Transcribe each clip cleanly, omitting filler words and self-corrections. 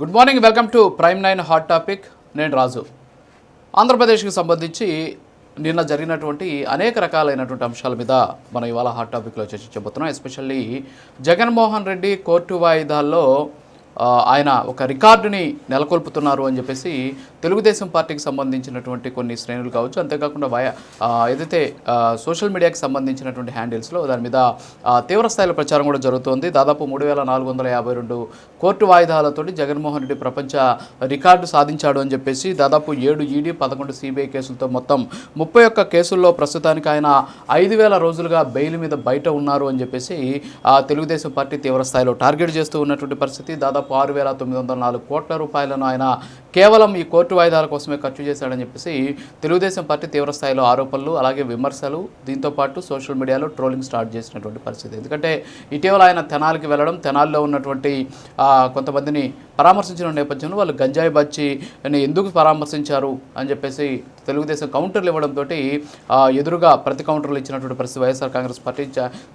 Good morning, welcome to prime 9 hot topic. నేను రాజు. ఆంధ్రప్రదేశ్కి సంబంధించి నిన్న జరిగినటువంటి అనేక రకాలైనటువంటి అంశాల మీద మనం ఇవాళ హాట్ టాపిక్లో చర్చించబోతున్నాం. ఎస్పెషల్లీ జగన్మోహన్ రెడ్డి కోర్టు వాయిదాల్లో ఆయన ఒక రికార్డుని నెలకొల్పుతున్నారు అని చెప్పేసి తెలుగుదేశం పార్టీకి సంబంధించినటువంటి కొన్ని శ్రేణులు కావచ్చు, అంతేకాకుండా ఏదైతే సోషల్ మీడియాకి సంబంధించినటువంటి హ్యాండిల్స్లో దాని మీద తీవ్రస్థాయిలో ప్రచారం కూడా జరుగుతోంది. దాదాపు 3452 కోర్టు వాయిదాలతోటి జగన్మోహన్ రెడ్డి ప్రపంచ రికార్డు సాధించాడు అని చెప్పేసి దాదాపు 7 ఈడీ 11 సిబిఐ కేసులతో మొత్తం 31 కేసుల్లో ప్రస్తుతానికి ఆయన 5000 రోజులుగా బెయిల్ మీద బయట ఉన్నారు అని చెప్పేసి తెలుగుదేశం పార్టీ తీవ్రస్థాయిలో టార్గెట్ చేస్తూ ఉన్నటువంటి పరిస్థితి. దాదాపు 6904 కోట్ల రూపాయలను ఆయన కేవలం ఈ కోర్టు వాయిదాల కోసమే ఖర్చు చేశాడని చెప్పేసి తెలుగుదేశం పార్టీ తీవ్రస్థాయిలో ఆరోపణలు అలాగే విమర్శలు, దీంతోపాటు సోషల్ మీడియాలో ట్రోలింగ్ స్టార్ట్ చేసినటువంటి పరిస్థితి. ఎందుకంటే ఇటీవల ఆయన తెనాలికి వెళ్ళడం, తెనాలిలో ఉన్నటువంటి కొంతమందిని పరామర్శించిన నేపథ్యంలో వాళ్ళు గంజాయి బచ్చిని ఎందుకు పరామర్శించారు అని చెప్పేసి తెలుగుదేశం కౌంటర్లు ఇవ్వడంతో ఎదురుగా ప్రతి కౌంటర్లు ఇచ్చినటువంటి పరిస్థితి. వైఎస్ఆర్ కాంగ్రెస్ పార్టీ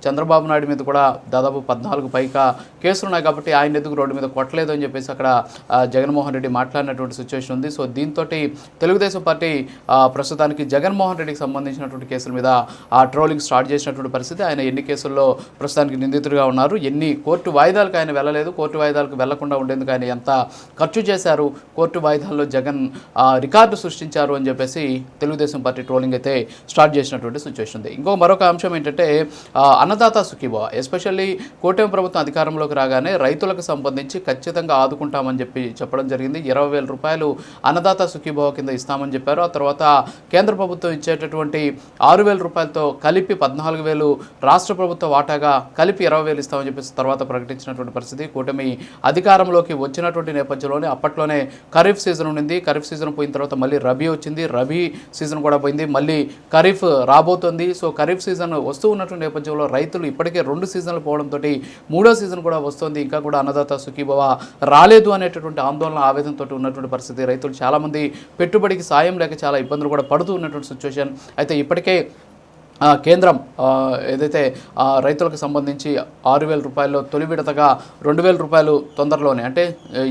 చంద్రబాబు నాయుడు మీద కూడా దాదాపు 14 పైగా కేసులు ఉన్నాయి కాబట్టి ఆయన ఎందుకు రోడ్డు మీద కొట్టలేదు అని చెప్పేసి అక్కడ జగన్మోహన్ రెడ్డి మాట్లాడినటువంటి సిచ్యువేషన్ ఉంది. సో దీంతో తెలుగుదేశం పార్టీ ప్రస్తుతానికి జగన్మోహన్ రెడ్డికి సంబంధించినటువంటి కేసుల మీద ట్రోలింగ్ స్టార్ట్ చేసినటువంటి పరిస్థితి. ఆయన ఎన్ని కేసుల్లో ప్రస్తుతానికి నిందితుడిగా ఉన్నారు, ఎన్ని కోర్టు వాయిదాలకు ఆయన వెళ్ళలేదు, కోర్టు వాయిదాలకు వెళ్లకుండా ఉండేందుకు ఆయన ఎంత ఖర్చు చేశారు, కోర్టు వాయిదాల్లో జగన్ రికార్డు సృష్టించారు అని చెప్పేసి తెలుగుదేశం పార్టీ ట్రోలింగ్ అయితే స్టార్ట్ చేసినటువంటి సిచ్యువేషన్ ఉంది. మరొక అంశం ఏంటంటే అన్నదాత సుఖీభవ. ఎస్పెషల్లీ కూటమి ప్రభుత్వం అధికారంలోకి రాగానే రైతులకు సంబంధించి ఖచ్చితంగా ఆదుకుంటామని చెప్పడం జరిగింది. 20,000 రూపాయలు అన్నదాత సుఖీభవ కింద ఇస్తామని చెప్పారు. ఆ తర్వాత కేంద్ర ప్రభుత్వం ఇచ్చేటటువంటి 6,000 రూపాయలతో కలిపి 14,000 రాష్ట్ర ప్రభుత్వ వాటాగా కలిపి 20,000 ఇస్తామని చెప్పేసి తర్వాత ప్రకటించినటువంటి పరిస్థితి. కూటమి అధికారంలోకి వచ్చినటువంటి నేపథ్యంలోనే అప్పట్లోనే ఖరీఫ్ సీజన్ ఉండింది. ఖరీఫ్ సీజన్ పోయిన తర్వాత మళ్ళీ రబీ వచ్చింది, రబీ సీజన్ కూడా పోయింది, మళ్ళీ ఖరీఫ్ రాబోతుంది. సో ఖరీఫ్ సీజన్ వస్తూ ఉన్నటువంటి నేపథ్యంలో రైతులు ఇప్పటికే 2 సీజన్లు పోవడంతో 3వ సీజన్ కూడా వస్తుంది, ఇంకా కూడా అన్నదాత సుఖీభవ రాలేదు అనేటటువంటి ఆందోళన ఆవేదనతో ఉన్నటువంటి పరిస్థితి. రైతులు చాలామంది పెట్టుబడికి సాయం లేక చాలా ఇబ్బందులు కూడా పడుతూ ఉన్నటువంటి సిచ్యువేషన్. అయితే ఇప్పటికే కేంద్రం ఏదైతే రైతులకు సంబంధించి 6,000 రూపాయల్లో తొలి విడతగా 2,000 రూపాయలు తొందరలోనే అంటే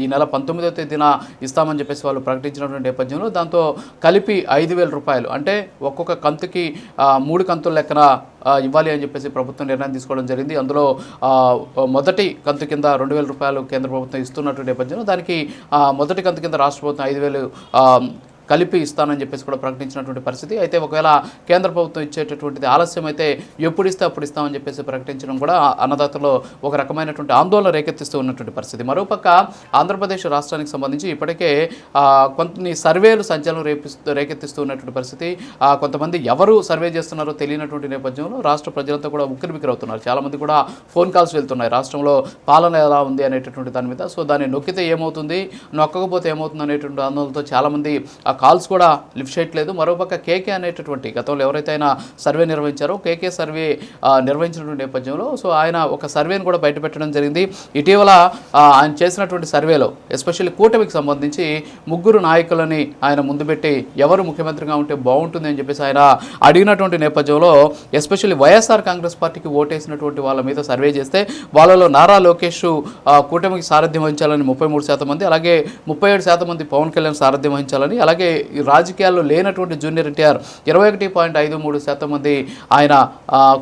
ఈ నెల 19వ తేదీన ఇస్తామని చెప్పేసి వాళ్ళు ప్రకటించినటువంటి నేపథ్యంలో దాంతో కలిపి 5,000 రూపాయలు అంటే ఒక్కొక్క కంతుకి 3 కంతుల లెక్కన ఇవ్వాలి అని చెప్పేసి ప్రభుత్వం నిర్ణయం తీసుకోవడం జరిగింది. అందులో మొదటి కంతు కింద 2,000 రూపాయలు కేంద్ర ప్రభుత్వం ఇస్తున్నటువంటి నేపథ్యంలో దానికి మొదటి కంతు కింద రాష్ట్ర ప్రభుత్వం 5,000 కలిపి ఇస్తానని చెప్పేసి కూడా ప్రకటించినటువంటి పరిస్థితి. అయితే ఒకవేళ కేంద్ర ప్రభుత్వం ఇచ్చేటటువంటిది ఆలస్యం అయితే ఎప్పుడు ఇస్తే అప్పుడు ఇస్తామని చెప్పేసి ప్రకటించడం కూడా అన్నదాతలో ఒక రకమైనటువంటి ఆందోళన రేకెత్తిస్తూ ఉన్నటువంటి పరిస్థితి. మరోపక్క ఆంధ్రప్రదేశ్ రాష్ట్రానికి సంబంధించి ఇప్పటికే కొన్ని సర్వేలు సంచలనం రేకెత్తిస్తూ ఉన్నటువంటి పరిస్థితి. కొంతమంది ఎవరు సర్వే చేస్తున్నారో తెలియనటువంటి నేపథ్యంలో రాష్ట్ర ప్రజలంతా కూడా ఉక్కిరిబిక్కిరవుతున్నారు. చాలామంది కూడా ఫోన్ కాల్స్ వెళ్తున్నాయి, రాష్ట్రంలో పాలన ఎలా ఉంది అనేటటువంటి దాని మీద. సో దాన్ని నొక్కితే ఏమవుతుంది, నొక్కకపోతే ఏమవుతుంది అనేటువంటి ఆందోళనతో చాలామంది కాల్స్ కూడా లిఫ్ట్ చేయట్లేదు. మరోపక్క కేకే అనేటటువంటి గతంలో ఎవరైతే ఆయన సర్వే నిర్వహించారో కేకే సర్వే నిర్వహించినటువంటి నేపథ్యంలో సో ఆయన ఒక సర్వేను కూడా బయటపెట్టడం జరిగింది. ఇటీవల ఆయన చేసినటువంటి సర్వేలో ఎస్పెషల్లీ కూటమికి సంబంధించి 3 నాయకులని ఆయన ముందు పెట్టి ఎవరు ముఖ్యమంత్రిగా ఉంటే బాగుంటుంది అని చెప్పేసి ఆయన అడిగినటువంటి నేపథ్యంలో ఎస్పెషల్లీ వైఎస్ఆర్ కాంగ్రెస్ పార్టీకి ఓటేసినటువంటి వాళ్ళ మీద సర్వే చేస్తే వాళ్ళలో నారా లోకేష్ కూటమికి సారథ్యం వహించాలని 33% మంది, అలాగే 37% మంది పవన్ కళ్యాణ్ సారథ్యం వహించాలని, అలాగే ఈ రాజకీయాల్లో లేనటువంటి జూనియర్ ఎన్టీఆర్ 21.53% మంది ఆయన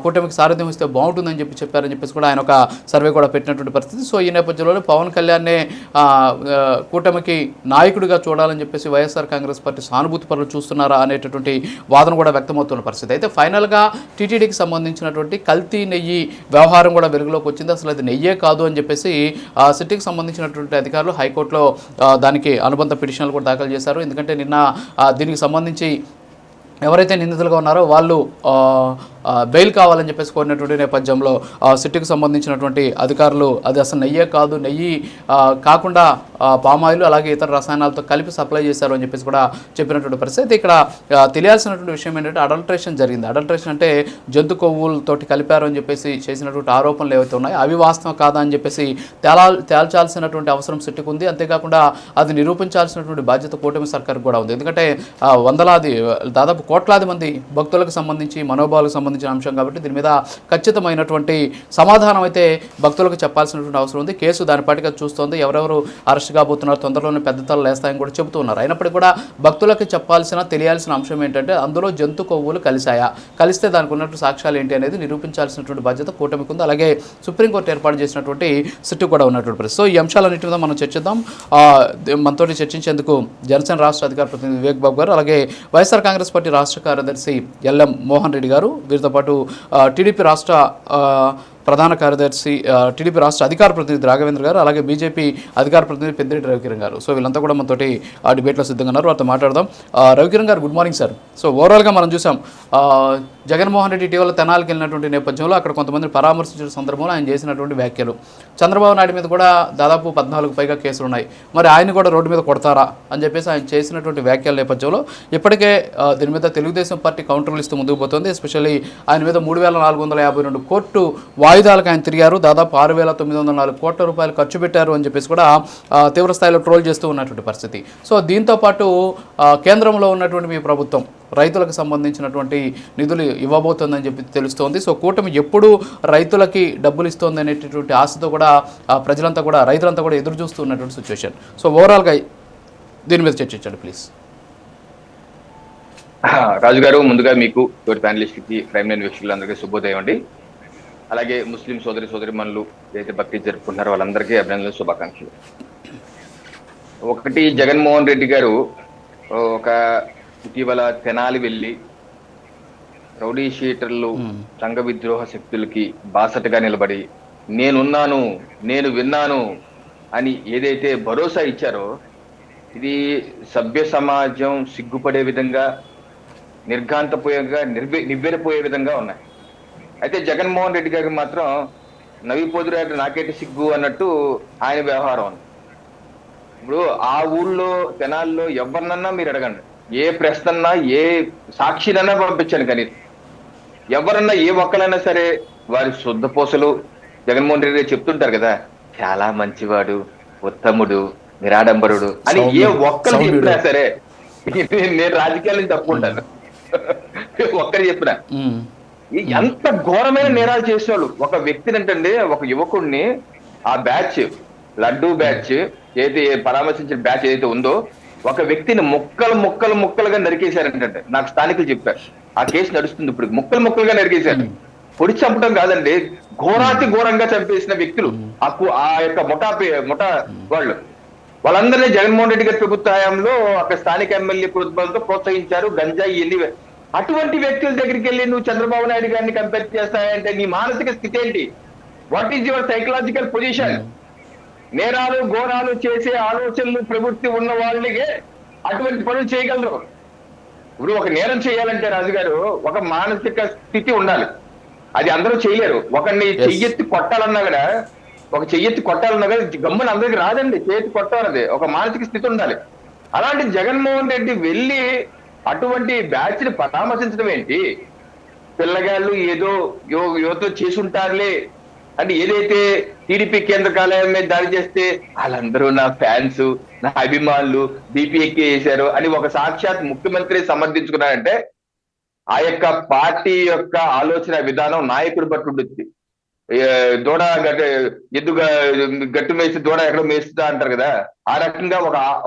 కూటమికి సారథ్యం ఇస్తే బాగుంటుందని చెప్పారని చెప్పేసి కూడా ఆయన ఒక సర్వే కూడా పెట్టినటువంటి పరిస్థితి. సో ఈ నేపథ్యంలోనే పవన్ కళ్యాణ్నే కూటమికి నాయకుడిగా చూడాలని చెప్పేసి వైఎస్ఆర్ కాంగ్రెస్ పార్టీ సానుభూతి పరులు చూస్తున్నారా అనేటటువంటి వాదన కూడా వ్యక్తమవుతున్న పరిస్థితి. అయితే ఫైనల్గా టీటీడీకి సంబంధించినటువంటి కల్తీ నెయ్యి వ్యవహారం కూడా వెలుగులోకి వచ్చింది. అసలు అది నెయ్యే కాదు అని చెప్పేసి సిటీకి సంబంధించినటువంటి అధికారులు హైకోర్టులో దానికి అనుబంధ పిటిషన్లు కూడా దాఖలు చేశారు. ఎందుకంటే నిన్న దీనికి సంబంధించి ఎవరైతే నిందితులుగా ఉన్నారో వాళ్ళు బెయిల్ కావాలని చెప్పేసి కోరినటువంటి నేపథ్యంలో సిటీకి సంబంధించినటువంటి అధికారులు అది అసలు నెయ్యే కాదు, నెయ్యి కాకుండా పామాయిల్ అలాగే ఇతర రసాయనాలతో కలిపి సప్లై చేశారు అని చెప్పేసి కూడా చెప్పినటువంటి పరిస్థితి. ఇక్కడ తెలియాల్సినటువంటి విషయం ఏంటంటే అడల్ట్రేషన్ జరిగింది. అడల్ట్రేషన్ అంటే జంతు కొవ్వులతోటి కలిపారు అని చెప్పేసి చేసినటువంటి ఆరోపణలు ఏవైతే ఉన్నాయో అవి వాస్తవం కాదా అని చెప్పేసి తేల్చాల్సినటువంటి అవసరం సిటీకి ఉంది. అంతేకాకుండా అది నిరూపించాల్సినటువంటి బాధ్యత కూటమి సర్కార్కి కూడా ఉంది. ఎందుకంటే దాదాపు కోట్లాది మంది భక్తులకు సంబంధించి మనోభావాలకు సంబంధించి సంబంధించిన అంశం కాబట్టి దీని మీద ఖచ్చితమైనటువంటి సమాధానం అయితే భక్తులకు చెప్పాల్సినటువంటి అవసరం ఉంది. కేసు దాని పాటిగా చూస్తోంది. ఎవరెవరు అరెస్ట్ కాబోతున్నారు, తొందరలోనే పెద్ద తలలు వేస్తాయని కూడా చెబుతూ ఉన్నారు. అయినప్పటికీ కూడా భక్తులకు తెలియాల్సిన అంశం ఏంటంటే అందులో జంతు కొవ్వులు కలిస్తే దానికి ఉన్నట్టు సాక్ష్యాలు ఏంటి అనేది నిరూపించాల్సినటువంటి బాధ్యత కూటమికి ఉంది. అలాగే సుప్రీంకోర్టు ఏర్పాటు చేసినటువంటి సిట్టు కూడా ఉన్నటువంటి పరిస్థితి. సో ఈ అంశాలన్నింటి మీద మనం చర్చిద్దాం. మనతో చర్చించేందుకు జనసేన రాష్ట్ర అధికార ప్రతినిధి వివేక్ బాబు గారు, అలాగే వైఎస్ఆర్ కాంగ్రెస్ పార్టీ రాష్ట్ర కార్యదర్శి ఎల్ఎం మోహన్ రెడ్డి గారు, వీరితో పాటు టీడీపీ రాష్ట్ర ప్రధాన కార్యదర్శి టీడీపీ రాష్ట్ర అధికార ప్రతినిధి రాఘవేంద్ర గారు, అలాగే బీజేపీ అధికార ప్రతినిధి పెద్దిరెడ్డి రవికిరణ్ గారు. సో వీళ్ళంతా కూడా మనతోటి ఆ డిబేట్లో సిద్ధంగా ఉన్నారు. వారితో మాట్లాడదాం. రవికిరణ్ గారు, గుడ్ మార్నింగ్ సార్. సో ఓవరాల్గా మనం చూసాం జగన్మోహన్ రెడ్డి ఇటీవల తెనాలికి వెళ్ళినటువంటి నేపథ్యంలో అక్కడ కొంతమంది పరామర్శించిన సందర్భంలో ఆయన చేసినటువంటి వ్యాఖ్యలు, చంద్రబాబు నాయుడు మీద కూడా దాదాపు 14 పైగా కేసులు ఉన్నాయి, మరి ఆయన కూడా రోడ్డు మీద కొడతారా అని చెప్పేసి ఆయన చేసినటువంటి వ్యాఖ్యల నేపథ్యంలో ఇప్పటికే దీని మీద తెలుగుదేశం పార్టీ కౌంటర్లు ఇస్తూ ముందుకు పోతుంది. ఎస్పెషల్లీ ఆయన మీద 3,452 కోర్టు వాయిదాలకు ఆయన తిరిగారు, దాదాపు 6,904 కోట్ల రూపాయలు ఖర్చు పెట్టారు అని చెప్పేసి కూడా తీవ్ర స్థాయిలో ట్రోల్ చేస్తూ ఉన్నటువంటి పరిస్థితి. సో దీంతోపాటు కేంద్రంలో ఉన్నటువంటి మీ ప్రభుత్వం రైతులకు సంబంధించినటువంటి నిధులు ఇవ్వబోతోందని చెప్పి తెలుస్తోంది. సో కూటమి ఎప్పుడు రైతులకి డబ్బులు ఇస్తోంది అనేటటువంటి ఆశతో కూడా రైతులంతా కూడా ఎదురు చూస్తూ ఉన్నటువంటి సిచ్యువేషన్. సో ఓవరాల్గా దీని మీద చర్చించండి ప్లీజ్. రాజు గారు, ముందుగా మీకు తోటి ప్యానలిస్ట్కి, ప్రైమ్ లైన్ వీక్షకులందరికీ శుభోదయం అండి. అలాగే ముస్లిం సోదరిమణులు ఏదైతే బక్రీద్ జరుపుకుంటున్నారో వాళ్ళందరికీ అభినందనలు, శుభాకాంక్షలు. ఒకటి, జగన్మోహన్ రెడ్డి గారు ఇటీవల తెనాలి వెళ్ళి రౌడీ షీటర్లు, సంఘ విద్రోహ శక్తులకి బాసటగా నిలబడి నేనున్నాను, నేను విన్నాను అని ఏదైతే భరోసా ఇచ్చారో ఇది సభ్య సమాజం సిగ్గుపడే విధంగా, నిర్ఘాంతపోయేగా, నివ్వెరపోయే విధంగా ఉన్నాయి. అయితే జగన్మోహన్ రెడ్డి గారికి మాత్రం నవ్విపోదురు నాకేటి సిగ్గు అన్నట్టు ఆయన వ్యవహారం ఉంది. ఇప్పుడు ఆ ఊళ్ళో తెనాల్లో ఎవరినన్నా మీరు అడగండి, ఏ ప్రశ్నన్నా, ఏ సాక్షినన్నా పంపించండి, కానీ ఎవరన్నా ఏ ఒక్కలైనా సరే వారి శుద్ధ పూసలు జగన్మోహన్ రెడ్డి చెప్తుంటారు కదా, చాలా మంచివాడు, ఉత్తముడు, నిరాడంబరుడు అని ఏ ఒక్కరు చెప్పినా సరే నేను రాజకీయాల నుంచి తప్పుకుంటాను. ఒక్కరు చెప్పినా ఎంత ఘోరమైన నేరాలు చేసేవాళ్ళు. ఒక వ్యక్తిని అంటే ఒక యువకుడిని ఆ బ్యాచ్, లడ్డూ బ్యాచ్ ఏదైతే పరామర్శించిన బ్యాచ్ ఏదైతే ఉందో, ఒక వ్యక్తిని ముక్కలుగా నరికేశారంటే నాకు స్థానికులు చెప్పారు. ఆ కేసు నడుస్తుంది ఇప్పుడు. ముక్కలుగా నరికేశారు. పొడి చంపడం కాదండి, ఘోరాతి ఘోరంగా చంపేసిన వ్యక్తులు ఆ యొక్క ముఠా వాళ్ళందరినీ జగన్మోహన్ రెడ్డి గారి ప్రభుత్వ హయాంలో అక్కడ స్థానిక ఎమ్మెల్యే ప్రభుత్వంతో ప్రోత్సహించారు. గంజాయి ఎల్లి అటువంటి వ్యక్తుల దగ్గరికి వెళ్ళి నువ్వు చంద్రబాబు నాయుడు గారిని కంపేర్ చేస్తాయంటే నీ మానసిక స్థితి ఏంటి? What is your psychological position? నేరాలు ఘోరాలు చేసే ఆలోచనలు ప్రవృత్తి ఉన్న వాళ్ళకి అటువంటి పనులు చేయగలరు. ఇప్పుడు ఒక నేరం చేయాలంటే రాజుగారు ఒక మానసిక స్థితి ఉండాలి. అది అందరూ చేయలేరు. ఒకరిని చెయ్యెత్తి కొట్టాలన్నా కూడా గమ్మున అందరికి రాదండి. చేతి కొట్టాలన్నది ఒక మానసిక స్థితి ఉండాలి. అలాంటి జగన్మోహన్ రెడ్డి వెళ్ళి అటువంటి బ్యాచ్ ని పరామర్శించడం ఏంటి? పిల్లగాళ్ళు ఏదో యువత చేసుంటారులే అంటే, ఏదైతే టీడీపీ కేంద్ర కార్యాలయం మీద దాడి చేస్తే వాళ్ళందరూ నా ఫ్యాన్స్, నా అభిమానులు, బీపీ ఎక్కి వేశారు అని ఒక సాక్షాత్ ముఖ్యమంత్రి సమర్థించుకున్నారంటే ఆ యొక్క పార్టీ యొక్క ఆలోచన విధానం నాయకుడి బట్టి ఉంటుంది. దూడ ఎద్దుగా గట్టు మేసి దూడ ఎక్కడో మేస్తుందా అంటారు కదా, ఆ రకంగా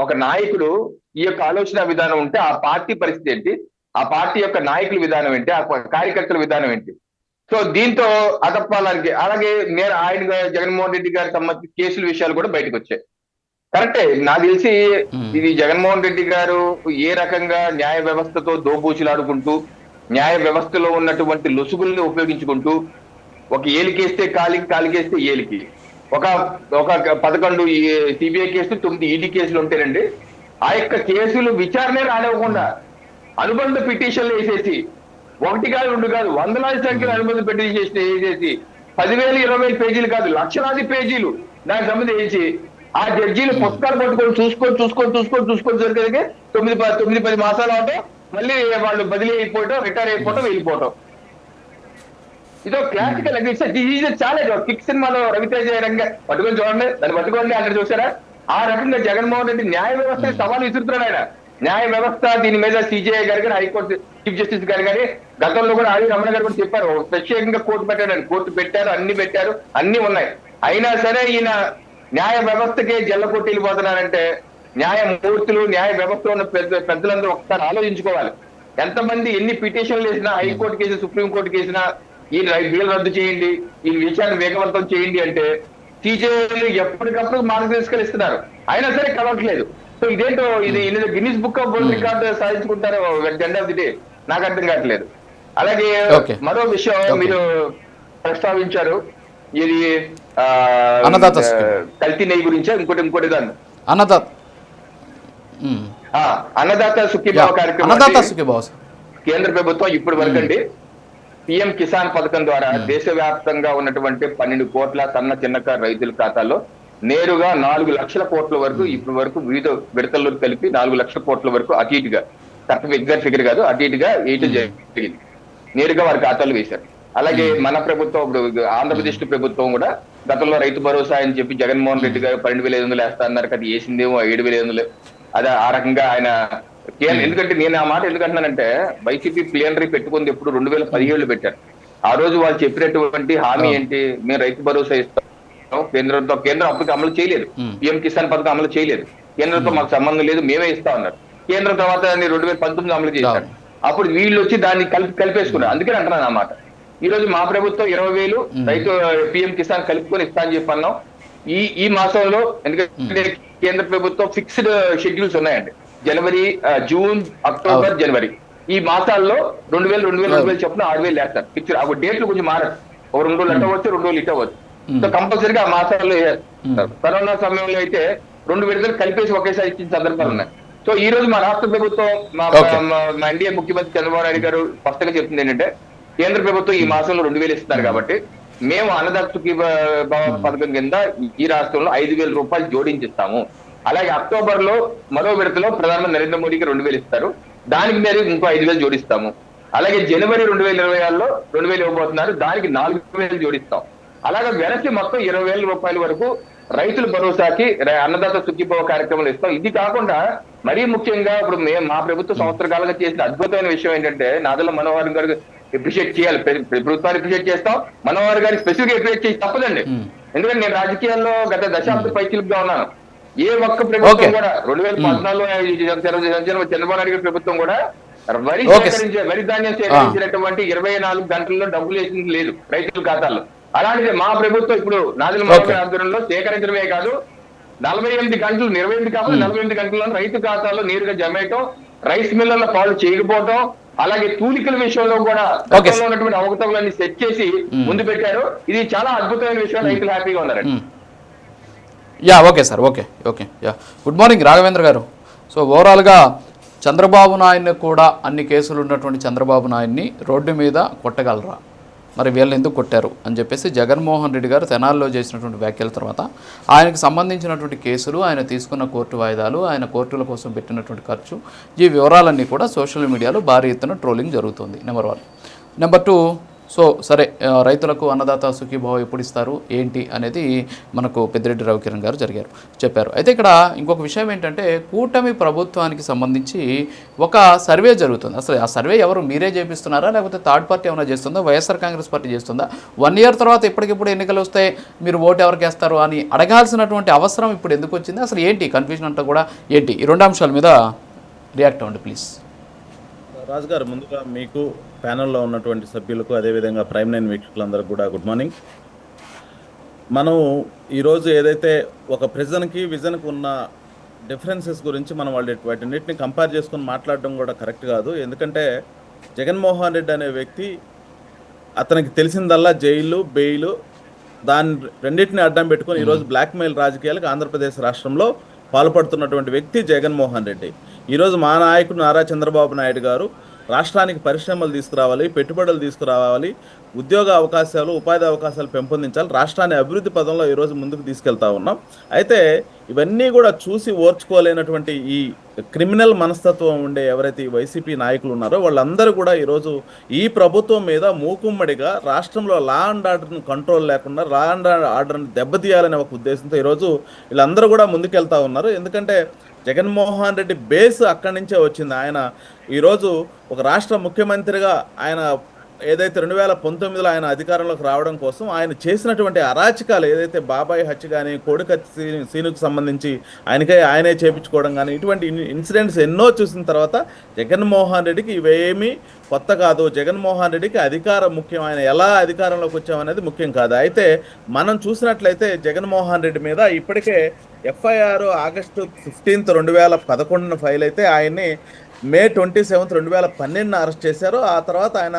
ఒక నాయకుడు ఈ యొక్క ఆలోచన విధానం ఉంటే ఆ పార్టీ పరిస్థితి ఏంటి, ఆ పార్టీ యొక్క నాయకుల విధానం ఏంటి, ఆ కార్యకర్తల విధానం ఏంటి? సో దీంతో అతప్పాలకి అలాగే ఆయన జగన్మోహన్ రెడ్డి గారికి సంబంధించిన కేసుల విషయాలు కూడా బయటకు వచ్చాయి. కరెక్టే. నాకు తెలిసి ఇది జగన్మోహన్ రెడ్డి గారు ఏ రకంగా న్యాయ వ్యవస్థతో దోబూచులాడుకుంటూ, న్యాయ వ్యవస్థలో ఉన్నటువంటి లొసుగుల్ని ఉపయోగించుకుంటూ, ఒక ఏలికేస్తే కాలికేస్తే ఏలికి, ఒక 11 సిబిఐ కేసులు, 9 ఈడీ కేసులు ఉంటేనండి ఆ యొక్క కేసులు విచారణ రానివ్వకుండా అనుబంధ పిటిషన్లు వేసేసి 1 కాదు 2 కాదు వందలాది సంఖ్యలో అనుబంధ పిటిషన్ వేసేసి 10,000 20,000 పేజీలు కాదు లక్షలాది పేజీలు దానికి సంబంధించి ఆ జడ్జీలు పుస్తకాలు పట్టుకొని చూసుకొని జరిగే 9-10 మాసాలు అవటం, మళ్ళీ వాళ్ళు బదిలీ అయిపోవటం, రిటైర్ అయిపోవటం, వెళ్ళిపోవటం. ఇదో క్లాసికల్ చాలా కిక్ సినిమాలో రవితేజ రంగా పట్టుకొని చూడండి, దాన్ని పట్టుకోండి అక్కడ చూసారా? ఆ రకంగా జగన్మోహన్ రెడ్డి న్యాయ వ్యవస్థని సవాలు విసురుతున్నాడు. ఆయన న్యాయ వ్యవస్థ దీని మీద సిజేఐ గారు కానీ హైకోర్టు చీఫ్ జస్టిస్ గారు కానీ గతంలో కూడా ఆది రమణ గారు కూడా చెప్పారు, ప్రత్యేకంగా కోర్టు పెట్టారు, కోర్టు పెట్టారు, అన్ని ఉన్నాయి. అయినా సరే ఈయన న్యాయ వ్యవస్థకే జల్ల కొట్టి వెళ్ళిపోతున్నారంటే న్యాయమూర్తులు, న్యాయ వ్యవస్థలో ఉన్న పెద్దలందరూ ఒకసారి ఆలోచించుకోవాలి. ఎంతమంది ఎన్ని పిటిషన్లు వేసినా, హైకోర్టు కేసు, సుప్రీంకోర్టు కేసినా ఈ బిల్లు రద్దు చేయండి, ఈ విషయాన్ని వేగవంతం చేయండి అంటే సిజేఐలు ఎప్పటికప్పుడు మార్గదర్శకాలు ఇస్తున్నారు, అయినా సరే కలవట్లేదు. సో ఇదేంటో, ఇది Guinness book of world record సాధించుకుంటారో ఎండ్ ఆఫ్ ది డే నాకు అర్థం కావట్లేదు. అలాగే మరో విషయం మీరు ప్రస్తావించారు, ఇది కల్తీ నెయ్యి గురించి. ఇంకోటి దాన్ని అన్నదాత సుఖీభావ కార్యక్రమం కేంద్ర ప్రభుత్వం ఇప్పటి వరకు అండి పిఎం కిసాన్ పథకం ద్వారా దేశవ్యాప్తంగా ఉన్నటువంటి 12 కోట్ల సన్న చిన్నకారు రైతుల ఖాతాల్లో నేరుగా 4 లక్షల కోట్ల వరకు ఇప్పటి వరకు వివిధ విడతల్లో కలిపి 4 లక్షల కోట్ల వరకు అటు ఇటుగా, కరెక్ట్ ఫిగర్ కాదు, అటు ఇటుగా వేయటం జరిగింది, నేరుగా వారి ఖాతాలు వేశారు. అలాగే మన ప్రభుత్వం, ఆంధ్రప్రదేశ్ ప్రభుత్వం కూడా గతంలో రైతు భరోసా అని చెప్పి జగన్మోహన్ రెడ్డి గారు 12,500 వేస్తా అన్నారు, అది వేసిందేమో 7,500. అదే ఆ రకంగా ఆయన ఎందుకంటే నేను ఆ మాట ఎందుకంటున్నానంటే వైసీపీ ప్లేనరీ పెట్టుకుంది ఎప్పుడు 2017 పెట్టారు. ఆ రోజు వాళ్ళు చెప్పినటువంటి హామీ ఏంటి, మేము రైతు భరోసా ఇస్తాం, కేంద్రం అప్పటికి అమలు చేయలేదు, పిఎం కిసాన్ పథకం అమలు చేయలేదు, కేంద్రంతో మాకు సంబంధం లేదు, మేమే ఇస్తా అన్నారు. కేంద్రం తర్వాత 2019 అమలు చేశారు, అప్పుడు వీళ్ళు వచ్చి దాన్ని కలిపేసుకున్నారు. అందుకని అంటున్నాను అన్నమాట. ఈ రోజు మా ప్రభుత్వం 20,000 రైతు పిఎం కిసాన్ కలుపుకొని ఇస్తా అని చెప్పి అన్నాం. ఈ మాసంలో, ఎందుకంటే కేంద్ర ప్రభుత్వం ఫిక్స్డ్ షెడ్యూల్స్ ఉన్నాయండి, జనవరి, జూన్, అక్టోబర్, జనవరి ఈ మాసాల్లో 2,000 చొప్పున 6,000 వేస్తారు. ఫిక్స్డ్ ఆ డేట్లు కొంచెం మారదు, ఒక 2 రోజులు అట్టవచ్చు, 2 రోజులు ఇట్టవచ్చు. సో కంపల్సరీగా ఆ మాసాల్లో వేస్తారు. కరోనా సమయంలో అయితే 2 విడతలు కలిపేసి ఒకేసారి ఇచ్చిన సందర్భాలు ఉన్నాయి. సో ఈ రోజు మా రాష్ట్ర ప్రభుత్వం, మా ఎన్డీఏ ముఖ్యమంత్రి చంద్రబాబు నాయుడు గారు స్పష్టంగా చెప్తుంది ఏంటంటే కేంద్ర ప్రభుత్వం ఈ మాసంలో 2,000 ఇస్తున్నారు కాబట్టి మేము అన్నదాత సుఖీభావ పథకం కింద ఈ రాష్ట్రంలో 5,000 రూపాయలు జోడించిస్తాము. అలాగే అక్టోబర్ లో మరో విడతలో ప్రధానమంత్రి నరేంద్ర మోడీకి 2,000 ఇస్తారు, దానికి మేము ఇంకో 5,000 జోడిస్తాము. అలాగే జనవరి 2026లో 2,000 ఇవ్వబోతున్నారు, దానికి 4,000 జోడిస్తాం. అలాగే వెనక్కి మొత్తం 20,000 రూపాయల వరకు రైతుల భరోసాకి అన్నదాత సుఖీభావ కార్యక్రమాలు ఇస్తాం. ఇది కాకుండా మరీ ముఖ్యంగా ఇప్పుడు మా ప్రభుత్వ సంవత్సర కాలంగా చేసిన అద్భుతమైన విషయం ఏంటంటే నాదెళ్ల మనోహర్ గారు అప్రిషియేట్ చేయాలి, ప్రభుత్వాన్ని అప్రిషియేట్ చేస్తాం, మనోహర్ గారికి స్పెసిఫిక్ అప్రిషియేట్ చేసి తప్పదండి. ఎందుకంటే నేను రాజకీయాల్లో గత దశాబ్ద పైచిలుగా ఉన్నాను. ఏ ఒక్క ప్రభుత్వం కూడా 2014లో చంద్రబాబు నాయుడు గారి ప్రభుత్వం కూడా వరి ధాన్యం సేకరించినటువంటి 24 గంటల్లో డబ్బులు వేసింది లేదు రైతుల ఖాతాల్లో. అలాంటిది మా ప్రభుత్వం ఇప్పుడు నాదెళ్ల మనోహర్ గారి ఆధ్వర్యంలో సేకరించడమే కాదు, 48 గంటలు, 28 కాకుండా 48 గంటల్లో రైతు ఖాతాలో నేరుగా జమేయటం, రైస్ మిల్లర్ల పాలు చేయకపోవటం, అలాగే తూలికల విషయంలో కూడా ఉన్నటువంటి అవకతవలన్నీ సెట్ చేసి ముందు పెట్టారు. ఇది చాలా అద్భుతమైన విషయం, రైతులు హ్యాపీగా ఉన్నారండి. Okay sir, okay. Good morning Raghavendra గారు. సో ఓవరాల్గా చంద్రబాబు నాయుడిని కూడా అన్ని కేసులు ఉన్నటువంటి చంద్రబాబు నాయుడిని రోడ్డు మీద కొట్టగలరా, మరి వీళ్ళని ఎందుకు కొట్టారు అని చెప్పేసి జగన్మోహన్ రెడ్డి గారు తెనాల్లో చేసినటువంటి వ్యాఖ్యల తర్వాత ఆయనకు సంబంధించినటువంటి కేసులు, ఆయన తీసుకున్న కోర్టు వాయిదాలు, ఆయన కోర్టుల కోసం పెట్టినటువంటి ఖర్చు, ఈ వివరాలన్నీ కూడా సోషల్ మీడియాలో భారీ ఎత్తున ట్రోలింగ్ జరుగుతుంది. నెంబర్ 1. నెంబర్ 2, సో సరే, రైతులకు అన్నదాత సుఖీభావ ఎప్పుడు ఇస్తారు ఏంటి అనేది మనకు పెద్దిరెడ్డి రవికిరణ్ గారు చెప్పారు. అయితే ఇక్కడ ఇంకొక విషయం ఏంటంటే కూటమి ప్రభుత్వానికి సంబంధించి ఒక సర్వే జరుగుతుంది. అసలు ఆ సర్వే ఎవరు, మీరే చేపిస్తున్నారా లేకపోతే థర్డ్ పార్టీ ఏమైనా చేస్తుందా, వైఎస్ఆర్ కాంగ్రెస్ పార్టీ చేస్తుందా? 1 ఇయర్ తర్వాత ఇప్పటికిప్పుడు ఎన్నికలు వస్తాయి, మీరు ఓటు ఎవరికి వేస్తారు అని అడగాల్సినటువంటి అవసరం ఇప్పుడు ఎందుకు వచ్చింది? అసలు ఏంటి కన్ఫ్యూజన్ అంతా కూడా ఏంటి? ఈ 2 అంశాల మీద రియాక్ట్ అవ్వండి ప్లీజ్. రాజుగారు, ముందుగా మీకు, ప్యానెల్లో ఉన్నటువంటి సభ్యులకు, అదేవిధంగా ప్రైమ్ 9 వీక్షకులందరికీ కూడా గుడ్ మార్నింగ్. మనం ఈరోజు ఏదైతే ఒక ప్రెజెంట్కి విజన్కి ఉన్న డిఫరెన్సెస్ గురించి మనం వాటిన్నిటిని కంపేర్ చేసుకొని మాట్లాడడం కూడా కరెక్ట్ కాదు. ఎందుకంటే జగన్మోహన్ రెడ్డి అనే వ్యక్తి, అతనికి తెలిసిందల్లా జైలు, బెయిలు, దాన్ని రెండింటిని అడ్డం పెట్టుకొని ఈరోజు బ్లాక్మెయిల్ రాజకీయాలకు ఆంధ్రప్రదేశ్ రాష్ట్రంలో పాల్పడుతున్నటువంటి వ్యక్తి జగన్మోహన్ రెడ్డి. ఈరోజు మా నాయకుడు నారా చంద్రబాబు నాయుడు గారు రాష్ట్రానికి పరిశ్రమలు తీసుకురావాలి, పెట్టుబడులు తీసుకురావాలి, ఉద్యోగ అవకాశాలు, ఉపాధి అవకాశాలు పెంపొందించాలి, రాష్ట్రాన్ని అభివృద్ధి పదంలో ఈరోజు ముందుకు తీసుకెళ్తా ఉన్నాం. అయితే ఇవన్నీ కూడా చూసి ఓర్చుకోలేనటువంటి ఈ క్రిమినల్ మనస్తత్వం ఉండే ఎవరైతే ఈ వైసీపీ నాయకులు ఉన్నారో వాళ్ళందరూ కూడా ఈరోజు ఈ ప్రభుత్వం మీద మూకుమ్మడిగా రాష్ట్రంలో లా అండ్ ఆర్డర్ని కంట్రోల్ లేకుండా లా అండ్ ఆర్డర్ని దెబ్బతీయాలనే ఒక ఉద్దేశంతో ఈరోజు వీళ్ళందరూ కూడా ముందుకెళ్తా ఉన్నారు. ఎందుకంటే జగన్మోహన్ రెడ్డి బేస్ అక్కడి నుంచే వచ్చింది. ఆయన ఈరోజు ఒక రాష్ట్ర ముఖ్యమంత్రిగా ఆయన ఏదైతే 2019లో ఆయన అధికారంలోకి రావడం కోసం ఆయన చేసినటువంటి అరాచకాలు ఏదైతే బాబాయ్ హత్య కానీ కోడికత్తి సీనుకు సంబంధించి ఆయనే చేపించుకోవడం కానీ ఇటువంటి ఇన్సిడెంట్స్ ఎన్నో చూసిన తర్వాత జగన్మోహన్ రెడ్డికి ఇవేమీ కొత్త కాదు. జగన్మోహన్ రెడ్డికి అధికారం ముఖ్యం, ఆయన ఎలా అధికారంలోకి వచ్చామనేది ముఖ్యం కాదు. అయితే మనం చూసినట్లయితే జగన్మోహన్ రెడ్డి మీద ఇప్పటికే ఎఫ్ఐఆర్ ఆగస్టు 15, 2011 ఫైల్ అయితే ఆయన్ని మే 27, 2012 అరెస్ట్ చేశారు. ఆ తర్వాత ఆయన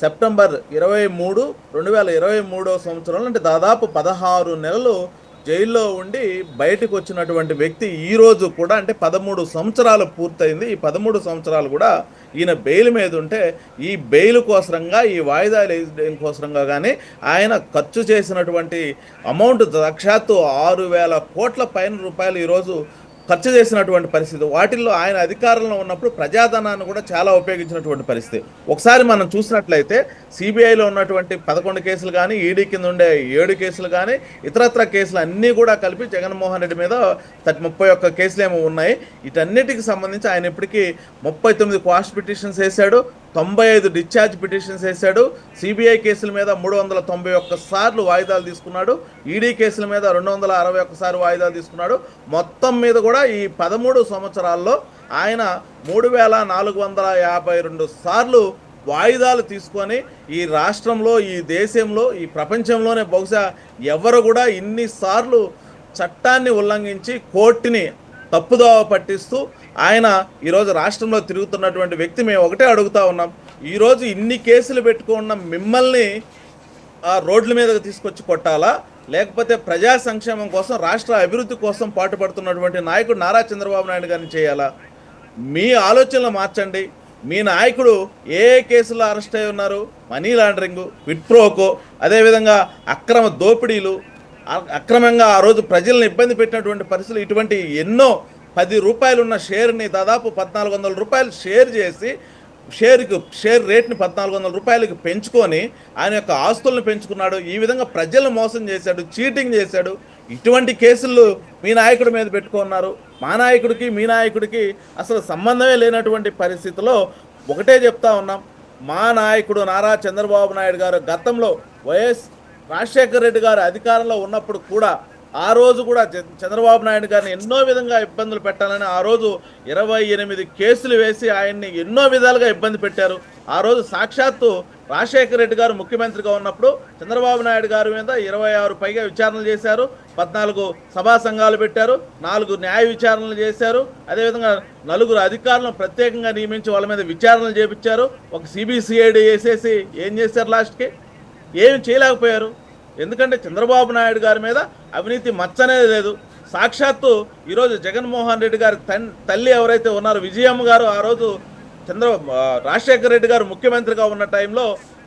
సెప్టెంబర్ 23, 2023 సంవత్సరంలో అంటే దాదాపు 16 నెలలు జైల్లో ఉండి బయటకు వచ్చినటువంటి వ్యక్తి ఈ రోజు కూడా అంటే 13 సంవత్సరాలు పూర్తయింది. ఈ 13 సంవత్సరాలు కూడా ఈయన బెయిల్ మీద ఉంటే ఈ బెయిల్ కోసరంగా ఈ వాయిదాలు వేయడం కోసరంగా కానీ ఆయన ఖర్చు చేసినటువంటి అమౌంట్ సాక్షాత్తు 6,000 కోట్ల పైన రూపాయలు ఈరోజు ఖర్చు చేసినటువంటి పరిస్థితి. వాటిల్లో ఆయన అధికారంలో ఉన్నప్పుడు ప్రజాధనాన్ని కూడా చాలా ఉపయోగించినటువంటి పరిస్థితి. ఒకసారి మనం చూసినట్లయితే సిబిఐలో ఉన్నటువంటి 11 కేసులు కానీ ఈడీ కింద ఉండే 7 కేసులు కానీ ఇతరత్ర కేసులు అన్నీ కూడా కలిపి జగన్మోహన్ రెడ్డి మీద 31 కేసులు ఏమో ఉన్నాయి. వీటన్నిటికి సంబంధించి ఆయన ఇప్పటికీ 39 క్వాష్ పిటిషన్స్ వేశాడు, 95 డిశ్చార్జ్ పిటిషన్స్ వేశాడు. సిబిఐ కేసుల మీద 391 సార్లు వాయిదాలు తీసుకున్నాడు. ఈడీ కేసుల మీద 261 సార్లు వాయిదాలు తీసుకున్నాడు. మొత్తం మీద కూడా ఈ 13 సంవత్సరాల్లో ఆయన 3,452 సార్లు వాయిదాలు తీసుకొని ఈ రాష్ట్రంలో, ఈ దేశంలో, ఈ ప్రపంచంలోనే బహుశా ఎవరు కూడా ఇన్నిసార్లు చట్టాన్ని ఉల్లంఘించి కోర్టుని తప్పుదోవ పట్టిస్తూ ఆయన ఈరోజు రాష్ట్రంలో తిరుగుతున్నటువంటి వ్యక్తి. మేము ఒకటే అడుగుతా ఉన్నాం, ఈరోజు ఇన్ని కేసులు పెట్టుకున్న మిమ్మల్ని ఆ రోడ్ల మీదకి తీసుకొచ్చి కొట్టాలా, లేకపోతే ప్రజా సంక్షేమం కోసం, రాష్ట్ర అభివృద్ధి కోసం పాటుపడుతున్నటువంటి నాయకుడు నారా చంద్రబాబు నాయుడు గారిని చేయాలా? మీ ఆలోచనలు మార్చండి. మీ నాయకుడు ఏ కేసులో అరెస్ట్ అయి ఉన్నారు? మనీ లాండరింగు, విట్ప్రోకో, అదేవిధంగా అక్రమ దోపిడీలు, అక్రమంగా ఆ రోజు ప్రజలను ఇబ్బంది పెట్టినటువంటి పరిస్థితులు, ఇటువంటి ఎన్నో 10 రూపాయలు ఉన్న షేర్ని దాదాపు 1,400 రూపాయలు షేర్ చేసి షేర్ రేట్ని 1,400 రూపాయలకి పెంచుకొని ఆయన యొక్క ఆస్తులను పెంచుకున్నాడు. ఈ విధంగా ప్రజలను మోసం చేశాడు, చీటింగ్ చేశాడు. ఇటువంటి కేసులు మీ నాయకుడి మీద పెట్టుకున్నారు. మా నాయకుడికి మీ నాయకుడికి అసలు సంబంధమే లేనటువంటి పరిస్థితిలో ఒకటే చెప్తా ఉన్నాం, మా నాయకుడు నారా చంద్రబాబు నాయుడు గారు గతంలో వైఎస్ రాజశేఖర రెడ్డి గారు అధికారంలో ఉన్నప్పుడు కూడా ఆ రోజు కూడా చంద్రబాబు నాయుడు గారిని ఎన్నో విధంగా ఇబ్బందులు పెట్టాలని ఆ రోజు 28 కేసులు వేసి ఆయన్ని ఎన్నో విధాలుగా ఇబ్బంది పెట్టారు. ఆ రోజు సాక్షాత్తు రాజశేఖర రెడ్డి గారు ముఖ్యమంత్రిగా ఉన్నప్పుడు చంద్రబాబు నాయుడు గారి మీద 26 పైగా విచారణలు చేశారు, 14 సభా సంఘాలు పెట్టారు, 4 న్యాయ విచారణలు చేశారు. అదేవిధంగా 4 అధికారులను ప్రత్యేకంగా నియమించి వాళ్ళ మీద విచారణలు చేపించారు. ఒక సిబిసిఐడి వేసేసి ఏం చేశారు? లాస్ట్కి ఏమి చేయలేకపోయారు. ఎందుకంటే చంద్రబాబు నాయుడు గారి మీద అవినీతి మచ్చనేది లేదు. సాక్షాత్తు ఈరోజు జగన్మోహన్ రెడ్డి గారి తల్లి ఎవరైతే ఉన్నారో విజయమ్మ గారు, ఆ రోజు రాజశేఖర రెడ్డి గారు ముఖ్యమంత్రిగా ఉన్న టైంలో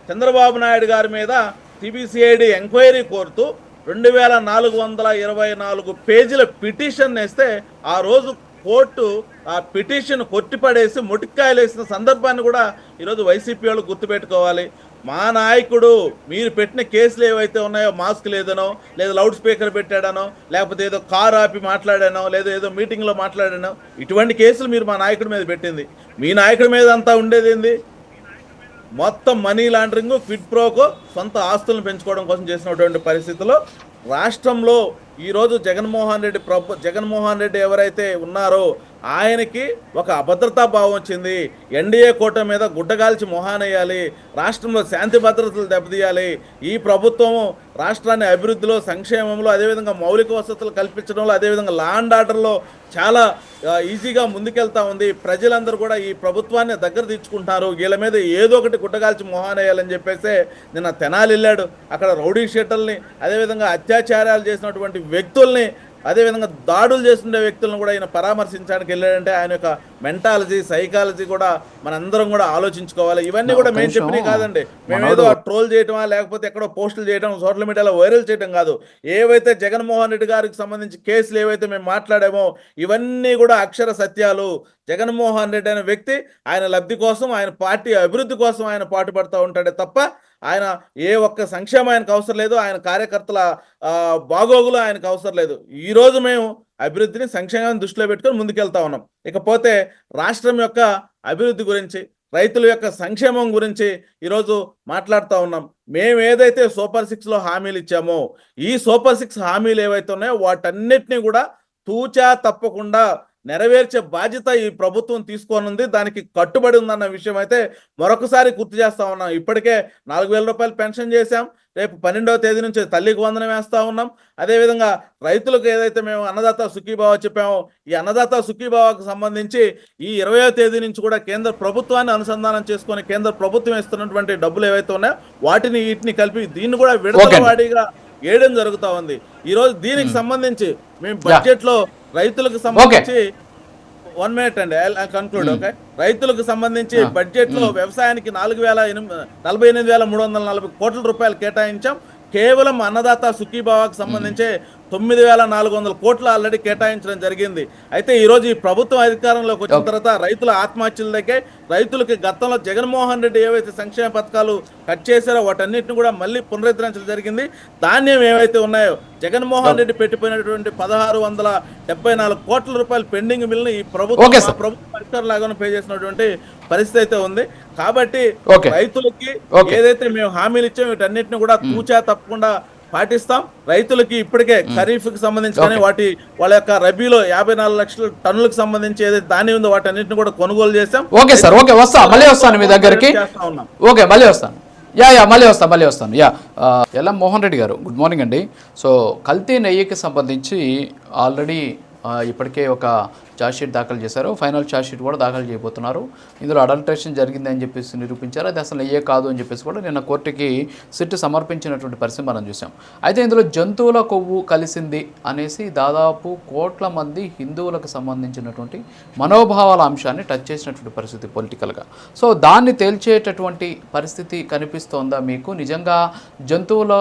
చంద్రబాబు నాయుడు గారి మీద సిబిసిఐడి ఎంక్వైరీ కోరుతూ 2,424 పేజీల పిటిషన్ వేస్తే ఆ రోజు కోర్టు ఆ పిటిషన్ కొట్టిపడేసి మొటిక్కాయలు వేసిన సందర్భాన్ని కూడా ఈరోజు వైసీపీ వాళ్ళు గుర్తుపెట్టుకోవాలి. మా నాయకుడు మీరు పెట్టిన కేసులు ఏవైతే ఉన్నాయో, మాస్క్ లేదనో, లేదా లౌడ్ స్పీకర్ పెట్టాడనో, లేకపోతే ఏదో కారు ఆపి మాట్లాడానో, లేదా ఏదో మీటింగ్లో మాట్లాడానో, ఇటువంటి కేసులు మీరు మా నాయకుడి మీద పెట్టింది. మీ నాయకుడి మీద అంతా ఉండేది ఏంది? మొత్తం మనీ లాండరింగ్, క్విడ్ ప్రోకో, సొంత ఆస్తులను పెంచుకోవడం కోసం చేసినటువంటి పరిస్థితుల్లో రాష్ట్రంలో ఈరోజు జగన్మోహన్ రెడ్డి ఎవరైతే ఉన్నారో ఆయనకి ఒక అభద్రతా భావం వచ్చింది. ఎన్డీఏ కూటమి మీద గుడ్డగాల్చి మొహానేయాలి, రాష్ట్రంలో శాంతి భద్రతలు దెబ్బతీయాలి. ఈ ప్రభుత్వం రాష్ట్రాన్ని అభివృద్ధిలో, సంక్షేమంలో, అదేవిధంగా మౌలిక వసతులు కల్పించడంలో, అదేవిధంగా లా అండ్ ఆర్డర్లో చాలా ఈజీగా ముందుకెళ్తా ఉంది. ప్రజలందరూ కూడా ఈ ప్రభుత్వాన్ని దగ్గర తెచ్చుకుంటున్నారు. వీళ్ళ మీద ఏదో ఒకటి గుడ్డగాల్చి మొహానేయాలని చెప్పేసి నిన్న తెనాలి వెళ్ళాడు. అక్కడ రౌడీ షీటర్ని, అదేవిధంగా అత్యాచారాలు చేసినటువంటి వ్యక్తుల్ని, అదేవిధంగా దాడులు చేస్తుండే వ్యక్తులను కూడా ఆయన పరామర్శించడానికి వెళ్ళాడంటే ఆయన యొక్క మెంటాలజీ, సైకాలజీ కూడా మనందరం కూడా ఆలోచించుకోవాలి. ఇవన్నీ కూడా మేము చెప్పినవి కాదండి. మేమేదో ట్రోల్ చేయటమా, లేకపోతే ఎక్కడో పోస్టులు చేయడం, సోషల్ మీడియాలో వైరల్ చేయడం కాదు. ఏవైతే జగన్మోహన్ రెడ్డి గారికి సంబంధించి కేసులు ఏవైతే మేము మాట్లాడామో ఇవన్నీ కూడా అక్షర సత్యాలు. జగన్మోహన్ రెడ్డి అనే వ్యక్తి ఆయన లబ్ధి కోసం, ఆయన పార్టీ అభివృద్ధి కోసం ఆయన పాటుపడుతూ ఉంటాడే తప్ప ఆయన ఏ ఒక్క సంక్షేమం ఆయనకు అవసరం లేదు. ఆయన కార్యకర్తల బాగోగులు ఆయనకు అవసరం లేదు. ఈరోజు మేము అభివృద్ధిని సంక్షేమాన్ని దృష్టిలో పెట్టుకొని ముందుకెళ్తా ఉన్నాం. ఇకపోతే రాష్ట్రం యొక్క అభివృద్ధి గురించి, రైతుల యొక్క సంక్షేమం గురించి ఈరోజు మాట్లాడుతూ ఉన్నాం. మేము ఏదైతే సూపర్ 6లో హామీలు ఇచ్చామో, ఈ సూపర్ 6 హామీలు ఏవైతే ఉన్నాయో వాటన్నిటినీ కూడా తూచా తప్పకుండా నెరవేర్చే బాధ్యత ఈ ప్రభుత్వం తీసుకోనుంది. దానికి కట్టుబడి ఉందన్న విషయం అయితే మరొకసారి గుర్తు చేస్తా ఉన్నాం. ఇప్పటికే 4,000 రూపాయలు పెన్షన్ చేశాం. రేపు 12వ తేదీ నుంచి తల్లికి వందనం వేస్తా ఉన్నాం. అదేవిధంగా రైతులకు ఏదైతే మేము అన్నదాత సుఖీభావ చెప్పామో, ఈ అన్నదాత సుఖీభావకు సంబంధించి ఈ 20వ తేదీ నుంచి కూడా కేంద్ర ప్రభుత్వాన్ని అనుసంధానం చేసుకొని కేంద్ర ప్రభుత్వం ఇస్తున్నటువంటి డబ్బులు ఏవైతే ఉన్నాయో వీటిని కలిపి దీన్ని కూడా విడతల వారీగా వేయడం జరుగుతూ ఉంది. ఈరోజు దీనికి సంబంధించి మేము బడ్జెట్ లో రైతులకు సంబంధించి 1 minute అండి, కన్క్లూడ్. ఓకే, రైతులకు సంబంధించి బడ్జెట్ లో వ్యవసాయానికి 48,340 కోట్ల రూపాయలు కేటాయించాం. కేవలం అన్నదాత సుఖీభావకు సంబంధించి 9,400 కోట్లు ఆల్రెడీ కేటాయించడం జరిగింది. అయితే ఈరోజు ఈ ప్రభుత్వం అధికారంలోకి వచ్చిన తర్వాత రైతుల ఆత్మహత్యల దగ్గర రైతులకి గతంలో జగన్మోహన్ రెడ్డి ఏవైతే సంక్షేమ పథకాలు కట్ చేశారో వాటన్నిటిని కూడా మళ్ళీ పునరుద్ధరించడం జరిగింది. ధాన్యం ఏవైతే ఉన్నాయో జగన్మోహన్ రెడ్డి పెట్టిపోయినటువంటి 1,674 కోట్ల రూపాయలు పెండింగ్ బిల్ని ఈ ప్రభుత్వం అధికారులాగానే పే చేసినటువంటి పరిస్థితి అయితే ఉంది. కాబట్టి రైతులకి ఏదైతే మేము హామీలు ఇచ్చామో వీటన్నిటిని కూడా తూచా తప్పకుండా పాటిస్తాం. రైతులకి ఇప్పటికే ఖరీఫ్ కి సంబంధించి కానీ వాళ్ళ యొక్క రబీలో 54 లక్షల టన్నులకు సంబంధించి ఏదైతే ధాన్యం ఉందో వాటన్నిటిని కూడా కొనుగోలు చేస్తాం. ఓకే సార్, ఓకే, మళ్ళీ వస్తాను మీ దగ్గరికి. ఓకే, మళ్ళీ వస్తాను. మళ్ళీ వస్తాను. ఎల్ఎం మోహన్ రెడ్డి గారు, గుడ్ మార్నింగ్ అండి. సో కల్తీ నెయ్యికి సంబంధించి ఆల్రెడీ ఇప్పటికే ఒక ఛార్జ్షీట్ దాఖలు చేశారు. ఫైనల్ ఛార్జ్షీట్ కూడా దాఖలు చేయబోతున్నారు. ఇందులో అడల్టరేషన్ జరిగింది అని చెప్పేసి నిరూపించారు. అది అసలు నెయ్యే కాదు అని చెప్పేసి కూడా నిన్న కోర్టుకి సిట్ సమర్పించినటువంటి పరిస్థితి మనం చూసాం. అయితే ఇందులో జంతువుల కొవ్వు కలిసింది అనేసి దాదాపు కోట్ల మంది హిందువులకు సంబంధించినటువంటి మనోభావాల అంశాన్ని టచ్ చేసినటువంటి పరిస్థితి పొలిటికల్గా. సో దాన్ని తేల్చేటటువంటి పరిస్థితి కనిపిస్తోందా మీకు? నిజంగా జంతువుల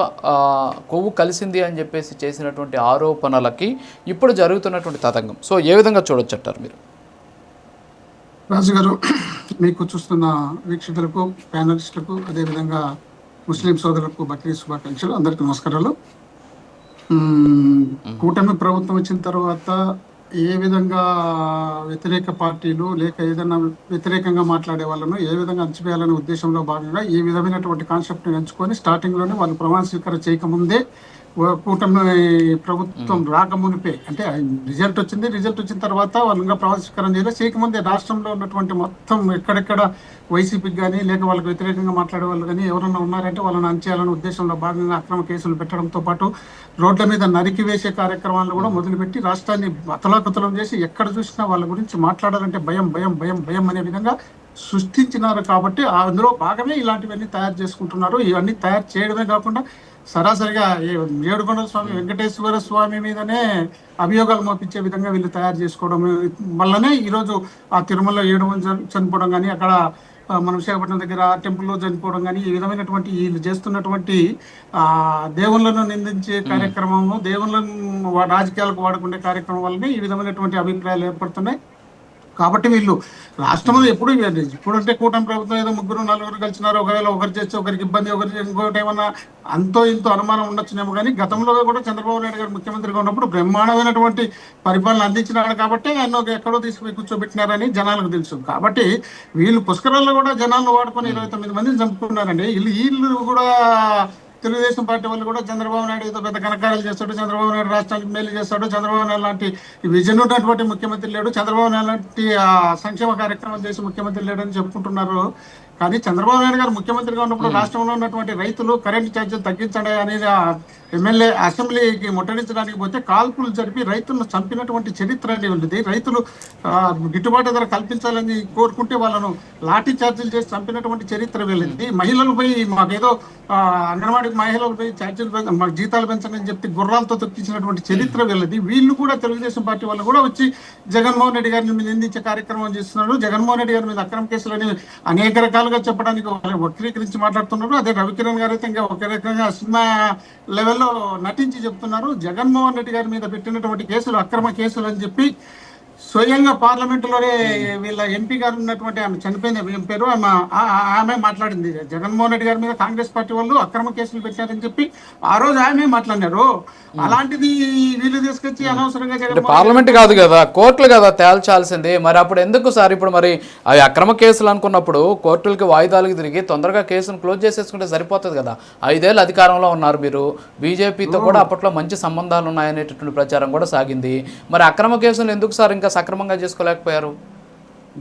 కొవ్వు కలిసింది అని చెప్పేసి చేసినటువంటి ఆరోపణలకి ఇప్పుడు జరుగుతున్నటువంటి తతంగం సో ఏ విధంగా చూడొచ్చు అంటారు మీరు? రాజు గారు, మీకు చూస్తున్న వీక్షకులకు, ప్యానలిస్టులకు, అదేవిధంగా ముస్లిం సోదరులకు బక్రీద్ శుభాకాంక్షలు. అందరికీ నమస్కారాలు. కూటమి ప్రభుత్వం వచ్చిన తర్వాత ఏ విధంగా వ్యతిరేక పార్టీలు లేక ఏదైనా వ్యతిరేకంగా మాట్లాడే వాళ్ళను ఏ విధంగా అంచివేయాలనే ఉద్దేశంలో భాగంగా ఈ విధమైనటువంటి కాన్సెప్ట్ని ఎంచుకొని స్టార్టింగ్లోనే వాళ్ళు ప్రమాణ స్వీకారం చేయకముందే కూటమి ప్రభుత్వం రాకమునిపే, అంటే రిజల్ట్ వచ్చిన తర్వాత వాళ్ళు ఇంకా ప్రమాణ స్వీకారం చేయకముందే రాష్ట్రంలో ఉన్నటువంటి మొత్తం ఎక్కడెక్కడ వైసీపీకి కానీ లేక వాళ్ళకి వ్యతిరేకంగా మాట్లాడే వాళ్ళు కానీ ఎవరన్నా ఉన్నారంటే వాళ్ళని అంచేయాలనే ఉద్దేశంలో భాగంగా అక్రమ కేసులు పెట్టడంతో పాటు రోడ్ల మీద నరికి వేసే కార్యక్రమాలను కూడా మొదలుపెట్టి రాష్ట్రాన్ని అతలాకుతలం చేసి ఎక్కడ చూసినా వాళ్ళ గురించి మాట్లాడాలంటే భయం భయం భయం భయం అనే విధంగా సృష్టించినారు. కాబట్టి అందులో భాగమే ఇలాంటివన్నీ తయారు చేసుకుంటున్నారు. ఇవన్నీ తయారు చేయడమే కాకుండా సరాసరిగా ఏడుకొండల స్వామి వెంకటేశ్వర స్వామి మీదనే అభియోగాలు మోపించే విధంగా వీళ్ళు తయారు చేసుకోవడం వల్లనే ఈరోజు ఆ తిరుమలలో 7 మంది చనిపోవడం కానీ, అక్కడ మన విశాఖపట్నం దగ్గర టెంపుల్లో చనిపోవడం కానీ, ఈ విధమైనటువంటి వీళ్ళు చేస్తున్నటువంటి దేవుళ్ళను నిందించే కార్యక్రమము, దేవుళ్ళను రాజకీయాలకు వాడుకునే కార్యక్రమం వల్లనే ఈ విధమైనటువంటి అభిప్రాయాలు ఏర్పడుతున్నాయి. కాబట్టి వీళ్ళు రాష్ట్రంలో ఇప్పుడంటే కూటమి ప్రభుత్వం ఏదో 3-4 కలిసినారు, ఒకవేళ ఒకరు చేస్తే ఒకరికి ఇబ్బంది, ఒకరికి ఇంకోటి ఏమన్నా అంతో ఇంతో అనుమానం ఉండొచ్చునేమో. కానీ గతంలో కూడా చంద్రబాబు నాయుడు గారు ముఖ్యమంత్రిగా ఉన్నప్పుడు బ్రహ్మాండమైనటువంటి పరిపాలన అందించినాడు కాబట్టి ఆయన ఎక్కడో తీసుకుని కూర్చోబెట్టినారని జనాలకు తెలుసు. కాబట్టి వీళ్ళు పుష్కరాల్లో కూడా జనాలను వాడుకొని 29 మందిని చంపుకున్నారండి. వీళ్ళు కూడా తెలుగుదేశం పార్టీ వాళ్ళు కూడా చంద్రబాబు నాయుడు ఏదో పెద్ద కనకారాలు చేస్తాడు, చంద్రబాబు నాయుడు రాష్ట్రానికి మేలు చేస్తాడు, చంద్రబాబు నాయుడు లాంటి విజన్ ఉన్నటువంటి ముఖ్యమంత్రి లేడు, చంద్రబాబు నాయుడు లాంటి సంక్షేమ కార్యక్రమాలు చేసి ముఖ్యమంత్రి లేడని చెప్పుకుంటున్నారు. కానీ చంద్రబాబు నాయుడు గారు ముఖ్యమంత్రిగా ఉన్నప్పుడు రాష్ట్రంలో ఉన్నటువంటి రైతులు కరెంటు ఛార్జీలు తగ్గించండి అనేది ఎమ్మెల్యే అసెంబ్లీకి ముట్టడించడానికి పోతే కాల్పులు జరిపి రైతులను చంపినటువంటి చరిత్ర అనేది. రైతులు గిట్టుబాటు ధర కల్పించాలని కోరుకుంటే వాళ్ళను లాఠీ ఛార్జీలు చేసి చంపినటువంటి చరిత్ర వెళ్ళింది. మహిళలు పోయి మాకేదో అంగన్వాడీ మహిళలు పోయి ఛార్జీలు మాకు జీతాలు పెంచని చెప్పి గుర్రాలతో తొక్కించినటువంటి చరిత్ర వెళ్ళింది. వీళ్ళు కూడా తెలుగుదేశం పార్టీ వాళ్ళు కూడా వచ్చి జగన్మోహన్ రెడ్డి గారిని మీద నిందించే కార్యక్రమం చేస్తున్నారు. జగన్మోహన్ రెడ్డి గారి మీద అక్రమ కేసులని అనేక రకాలుగా చెప్పడానికి వక్రీకరించి మాట్లాడుతున్నారు. అదే రవికిరణ్ గారు అయితే ఇంకా ఒక రకంగా సినిమా లెవెల్లో నటించి చెప్తున్నారు. జగన్మోహన్ రెడ్డి గారి మీద పెట్టినటువంటి కేసులు అక్రమ కేసులు అని చెప్పి స్వయంగా పార్లమెంటులోనే వీళ్ళ ఎంపీ గారు ఉన్నటువంటి ఆమె చనిపోయింది, ఏం పేరు ఆమె మాట్లాడింది. జగన్మోహన్ రెడ్డి గారి మీద కాంగ్రెస్ పార్టీ వాళ్ళు అక్రమ కేసులు పెట్టారని చెప్పి ఆ రోజు ఆమె మాట్లాడినారు. అలాంటిది వీళ్ళు తీసుకొచ్చి అనవసరంగా పార్లమెంట్ కాదు కదా, కోర్టులు కదా తేల్చాల్సింది. మరి అప్పుడు ఎందుకు సార్ ఇప్పుడు మరి అవి అక్రమ కేసులు అనుకున్నప్పుడు కోర్టులకి వాయిదాలకు తిరిగి తొందరగా కేసును క్లోజ్ చేసేసుకుంటే సరిపోతుంది కదా. 5 ఏళ్ళు అధికారంలో ఉన్నారు మీరు, బీజేపీతో కూడా అప్పట్లో మంచి సంబంధాలు ఉన్నాయనేటటువంటి ప్రచారం కూడా సాగింది. మరి అక్రమ కేసులు ఎందుకు సార్ ఇంకా సక్రమంగా చేసుకోలేకపోయారు?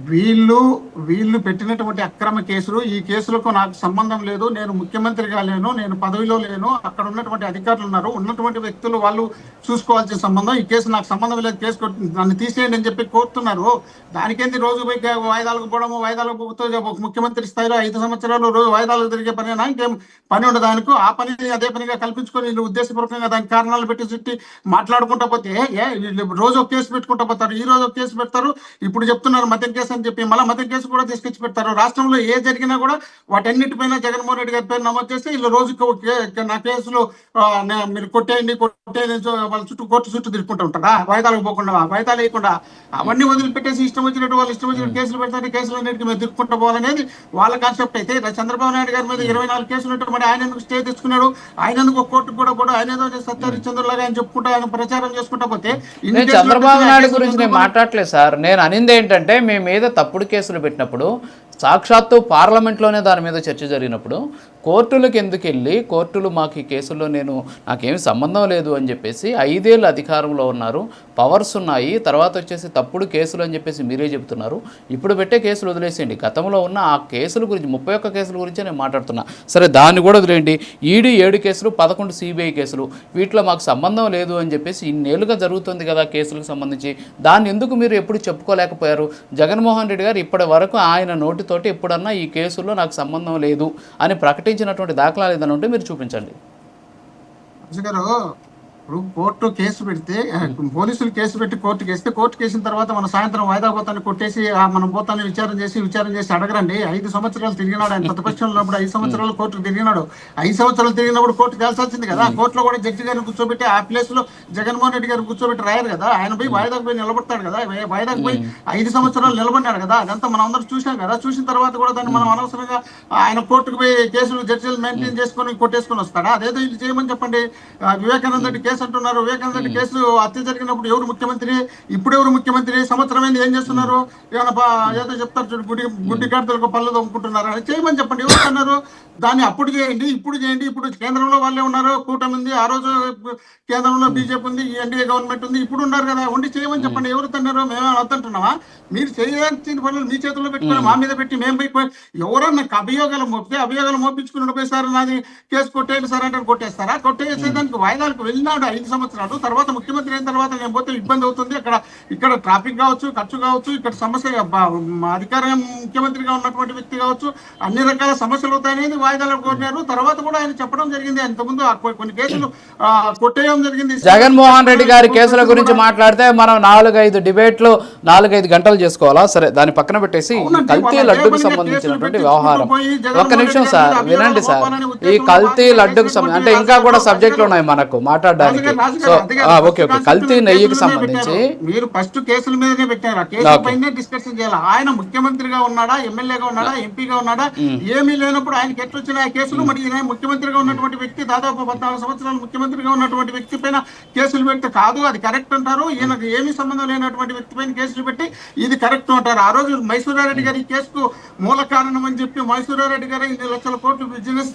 వీళ్ళు పెట్టినటువంటి అక్రమ కేసులు, ఈ కేసులకు నాకు సంబంధం లేదు, నేను ముఖ్యమంత్రిగా లేను, నేను పదవిలో లేను, అక్కడ ఉన్నటువంటి అధికారులు ఉన్నారు, ఉన్నటువంటి వ్యక్తులు వాళ్ళు చూసుకోవాల్సిన సంబంధం, ఈ కేసు నాకు సంబంధం లేదు, కేసు నన్ను తీసేయండి అని చెప్పి కోరుతున్నారు. దానికేంది రోజు పోయి వాయిదాలకు పోవడము, వాయిదాలకు ముఖ్యమంత్రి స్థాయిలో 5 సంవత్సరాలు రోజు వాయిదాలకు తిరిగే పని, ఇంకేం పని ఉండదు దానికి. ఆ పని అదే పనిగా కల్పించుకొని వీళ్ళు ఉద్దేశపూర్వకంగా దానికి కారణాలు పెట్టి చుట్టి మాట్లాడుకుంటా పోతే రోజు ఒక కేసు పెట్టుకుంటా పోతారు. ఈ రోజు ఒక కేసు పెడతారు, ఇప్పుడు చెప్తున్నారు మద్యం కేసు అని చెప్పి మళ్ళీ మద్యం కేసు కూడా తీసుకొచ్చి పెడతారు. రాష్ట్రంలో ఏ జరిగినా కూడా వాటన్నిటిపైన జగన్మోహన్ రెడ్డి గారి పేరు నమోదు చేస్తే వీళ్ళు రోజుకి నా కేసులు మీరు కొట్టేయండి వాళ్ళ చుట్టూ కోర్టు చుట్టూ తిరుగుకుంటూ ఉంటారా? వాయిదాలకు పోకుండా, వాయిదాలు వేయకుండా అవన్నీ వదిలిపెట్టేసి ఇష్టం వచ్చినట్టు వాళ్ళు ఇష్టం వచ్చినట్టు కేసులు పెడతారు. కేసులు అన్నిటికీ మీరు తిరుగుకుంటూ పోవాలనేది వాళ్ళ కాన్సెప్ట్. అయితే చంద్రబాబు నాయుడు గారి మీద 24 కేసులు ఉంటే మరి ఆయన ఎందుకు స్టే తెచ్చుకున్నాడు? ఆయన ఎందుకు కోర్టుకు కూడా ఆయన ఏదో సత్యహరిచంద్రులాగా ఆయన చెప్పుకుంటా ఆయన ప్రచారం చేసుకుంటా పోతే చంద్రబాబు నాయుడు గురించి నేను మాట్లాడలేదు సార్. నేను అనింది ఏంటంటే మీ మీద తప్పుడు కేసులు పెట్టినప్పుడు సాక్షాత్తు పార్లమెంట్లోనే దాని మీద చర్చ జరిగినప్పుడు కోర్టులకు ఎందుకు వెళ్ళి కోర్టులు మాకు ఈ కేసుల్లో నాకేమి సంబంధం లేదు అని చెప్పేసి 5 ఏళ్ళు అధికారంలో ఉన్నారు, పవర్స్ ఉన్నాయి, తర్వాత వచ్చేసి తప్పుడు కేసులు అని చెప్పేసి మీరే చెబుతున్నారు. ఇప్పుడు పెట్టే కేసులు వదిలేసేయండి, గతంలో ఉన్న ఆ కేసుల గురించి 31 కేసుల గురించే నేను మాట్లాడుతున్నా. సరే దాన్ని కూడా వదిలేయండి. ఈడీ 7 కేసులు, 11 సిబిఐ కేసులు, వీటిలో మాకు సంబంధం లేదు అని చెప్పేసి ఇన్నేళ్ళుగా జరుగుతుంది కదా కేసులకు సంబంధించి. దాన్ని ఎందుకు మీరు ఎప్పుడు చెప్పుకోలేకపోయారు? జగన్మోహన్ రెడ్డి గారు ఇప్పటి వరకు ఆయన నోటితోటి ఎప్పుడన్నా ఈ కేసుల్లో నాకు సంబంధం లేదు అని ప్రకటించినటువంటి దాఖలాలు ఏదైనా ఉంటే మీరు చూపించండి. ఇప్పుడు కోర్టు కేసు పెడితే పోలీసులు కేసు పెట్టి కోర్టుకి వేస్తే కోర్టుకి వేసిన తర్వాత మన సాయంత్రం వాయిదా పోతాన్ని కొట్టేసి మనం పోతాన్ని విచారణ చేసి అడగరండి. 5 సంవత్సరాలు తిరిగినాడు ఆయన ప్రతిపక్షంలో ఉన్నప్పుడు, 5 సంవత్సరాలు కోర్టుకు తిరిగినాడు. 5 సంవత్సరాలు తిరిగినప్పుడు కోర్టుకు వెళ్ళాల్సింది కదా. కోర్టులో కూడా జడ్జి గారిని కూర్చోబెట్టి ఆ ప్లేస్ లో జగన్మోహన్ రెడ్డి గారిని కూర్చోబెట్టి రాయారు కదా. ఆయన పోయి వాయిదాకు పోయి నిలబడతాడు కదా. వాయిదాకు పోయి 5 సంవత్సరాలు నిలబడినాడు కదా. అదంతా మనం అందరూ చూసాం కదా. చూసిన తర్వాత కూడా దాన్ని మనం అనవసరంగా ఆయన కోర్టుకు పోయి కేసులు జడ్జిలు మెయింటైన్ చేసుకొని కొట్టేసుకొని వస్తాడా? అదేదో ఇది చేయమని చెప్పండి. వివేకానంద రెడ్డి కేసు అంటున్నారు. వివేకానంద రెడ్డి కేసు హత్య జరిగినప్పుడు ఎవరు ముఖ్యమంత్రి, ఇప్పుడు ఎవరు ముఖ్యమంత్రి, సంవత్సరం ఏంది ఏం చేస్తున్నారు? ఏదో చెప్తారు గుడ్డి గాడిదలకు పళ్ళు తోముకుంటున్నారు అని చేయమని చెప్పండి. ఎవరు అన్నారు? దాన్ని అప్పుడు చేయండి, ఇప్పుడు చేయండి. ఇప్పుడు కేంద్రంలో వాళ్ళే ఉన్నారు, కూటమి ఉంది, ఆ రోజు కేంద్రంలో బీజేపీ ఉంది, ఎన్డీఏ గవర్నమెంట్ ఉంది, ఇప్పుడు ఉన్నారు కదా. ఉండి చేయమని చెప్పండి. ఎవరు తన్నారు? మేమే వద్దంటున్నావా? మీరు చేయాల్సిన పనులు మీ చేతుల్లో పెట్టుకుని మా మీద పెట్టి మేము పోయి ఎవరన్నా అభియోగాలు మోపితే అభియోగాలు మోపించుకుని పోయి సార్ నాది కేసు కొట్టేయండి సార్ అంటే కొట్టేస్తారా? కొట్టేసేదానికి వాయిదాలకు వెళ్ళినాడు 5 సంవత్సరాలు. తర్వాత ముఖ్యమంత్రి అయిన తర్వాత నేను పోతే ఇబ్బంది అవుతుంది, ఇక్కడ ట్రాఫిక్ కావచ్చు, ఖర్చు కావచ్చు, ఇక్కడ సమస్య అధికారం ముఖ్యమంత్రిగా ఉన్నటువంటి వ్యక్తి కావచ్చు, అన్ని రకాల సమస్యలు అవుతాయనేది వాయిదాలకు కోరినారు. తర్వాత కూడా ఆయన చెప్పడం జరిగింది. అంతకుముందు కొన్ని కేసులు కొట్టేయడం జరిగింది. జగన్మోహన్ రెడ్డి గారి కేసుల గురించి మాట్లాడితే మనం 4-5 డిబేట్లు 4-5 గంటలు చేసుకోవాలా? సరే దాన్ని పక్కన పెట్టేసి కల్తీ లడ్డుకు సంబంధించినటువంటి వ్యవహారం ఒక్క నిమిషం సార్ వినండి సార్. ఈ కల్తీ లడ్డుకు అంటే ఇంకా కూడా సబ్జెక్టులు ఉన్నాయి మనకు మాట్లాడడానికి. సో ఓకే కల్తీ నెయ్యికి సంబంధించి మీరు ఫస్ట్ కేసుల మీదనే పెట్టారు. ఆ కేసుల పైన డిస్కషన్ చేయాలి. ఆయన ముఖ్యమంత్రిగా ఉన్నాడా, ఎమ్మెల్యేగా ఉన్నాడా, ఎంపీగా ఉన్నాడా, ఏమీ లేనప్పుడు ఆయనకి ఎట్లొచ్చిన ఆ కేసులు? మరి ఈయన ముఖ్యమంత్రిగా ఉన్నటువంటి వ్యక్తి, దాదాపు 14 సంవత్సరాలు ముఖ్యమంత్రిగా ఉన్నటువంటి వ్యక్తి పైన కేసులు పెడితే కాదు అది కరెక్ట్ అంటారు. ఈయనకు ఏమీ సంబంధం లేనటువంటి వ్యక్తి పైన కేసులు పెట్టి ఇది కరెక్ట్ అంటారు. ఆ రోజు మైసూరారెడ్డి గారి కేసుకు మూల కారణం అని చెప్పి మైసూరారెడ్డి గారు 2 లక్షల కోట్లు బిజినెస్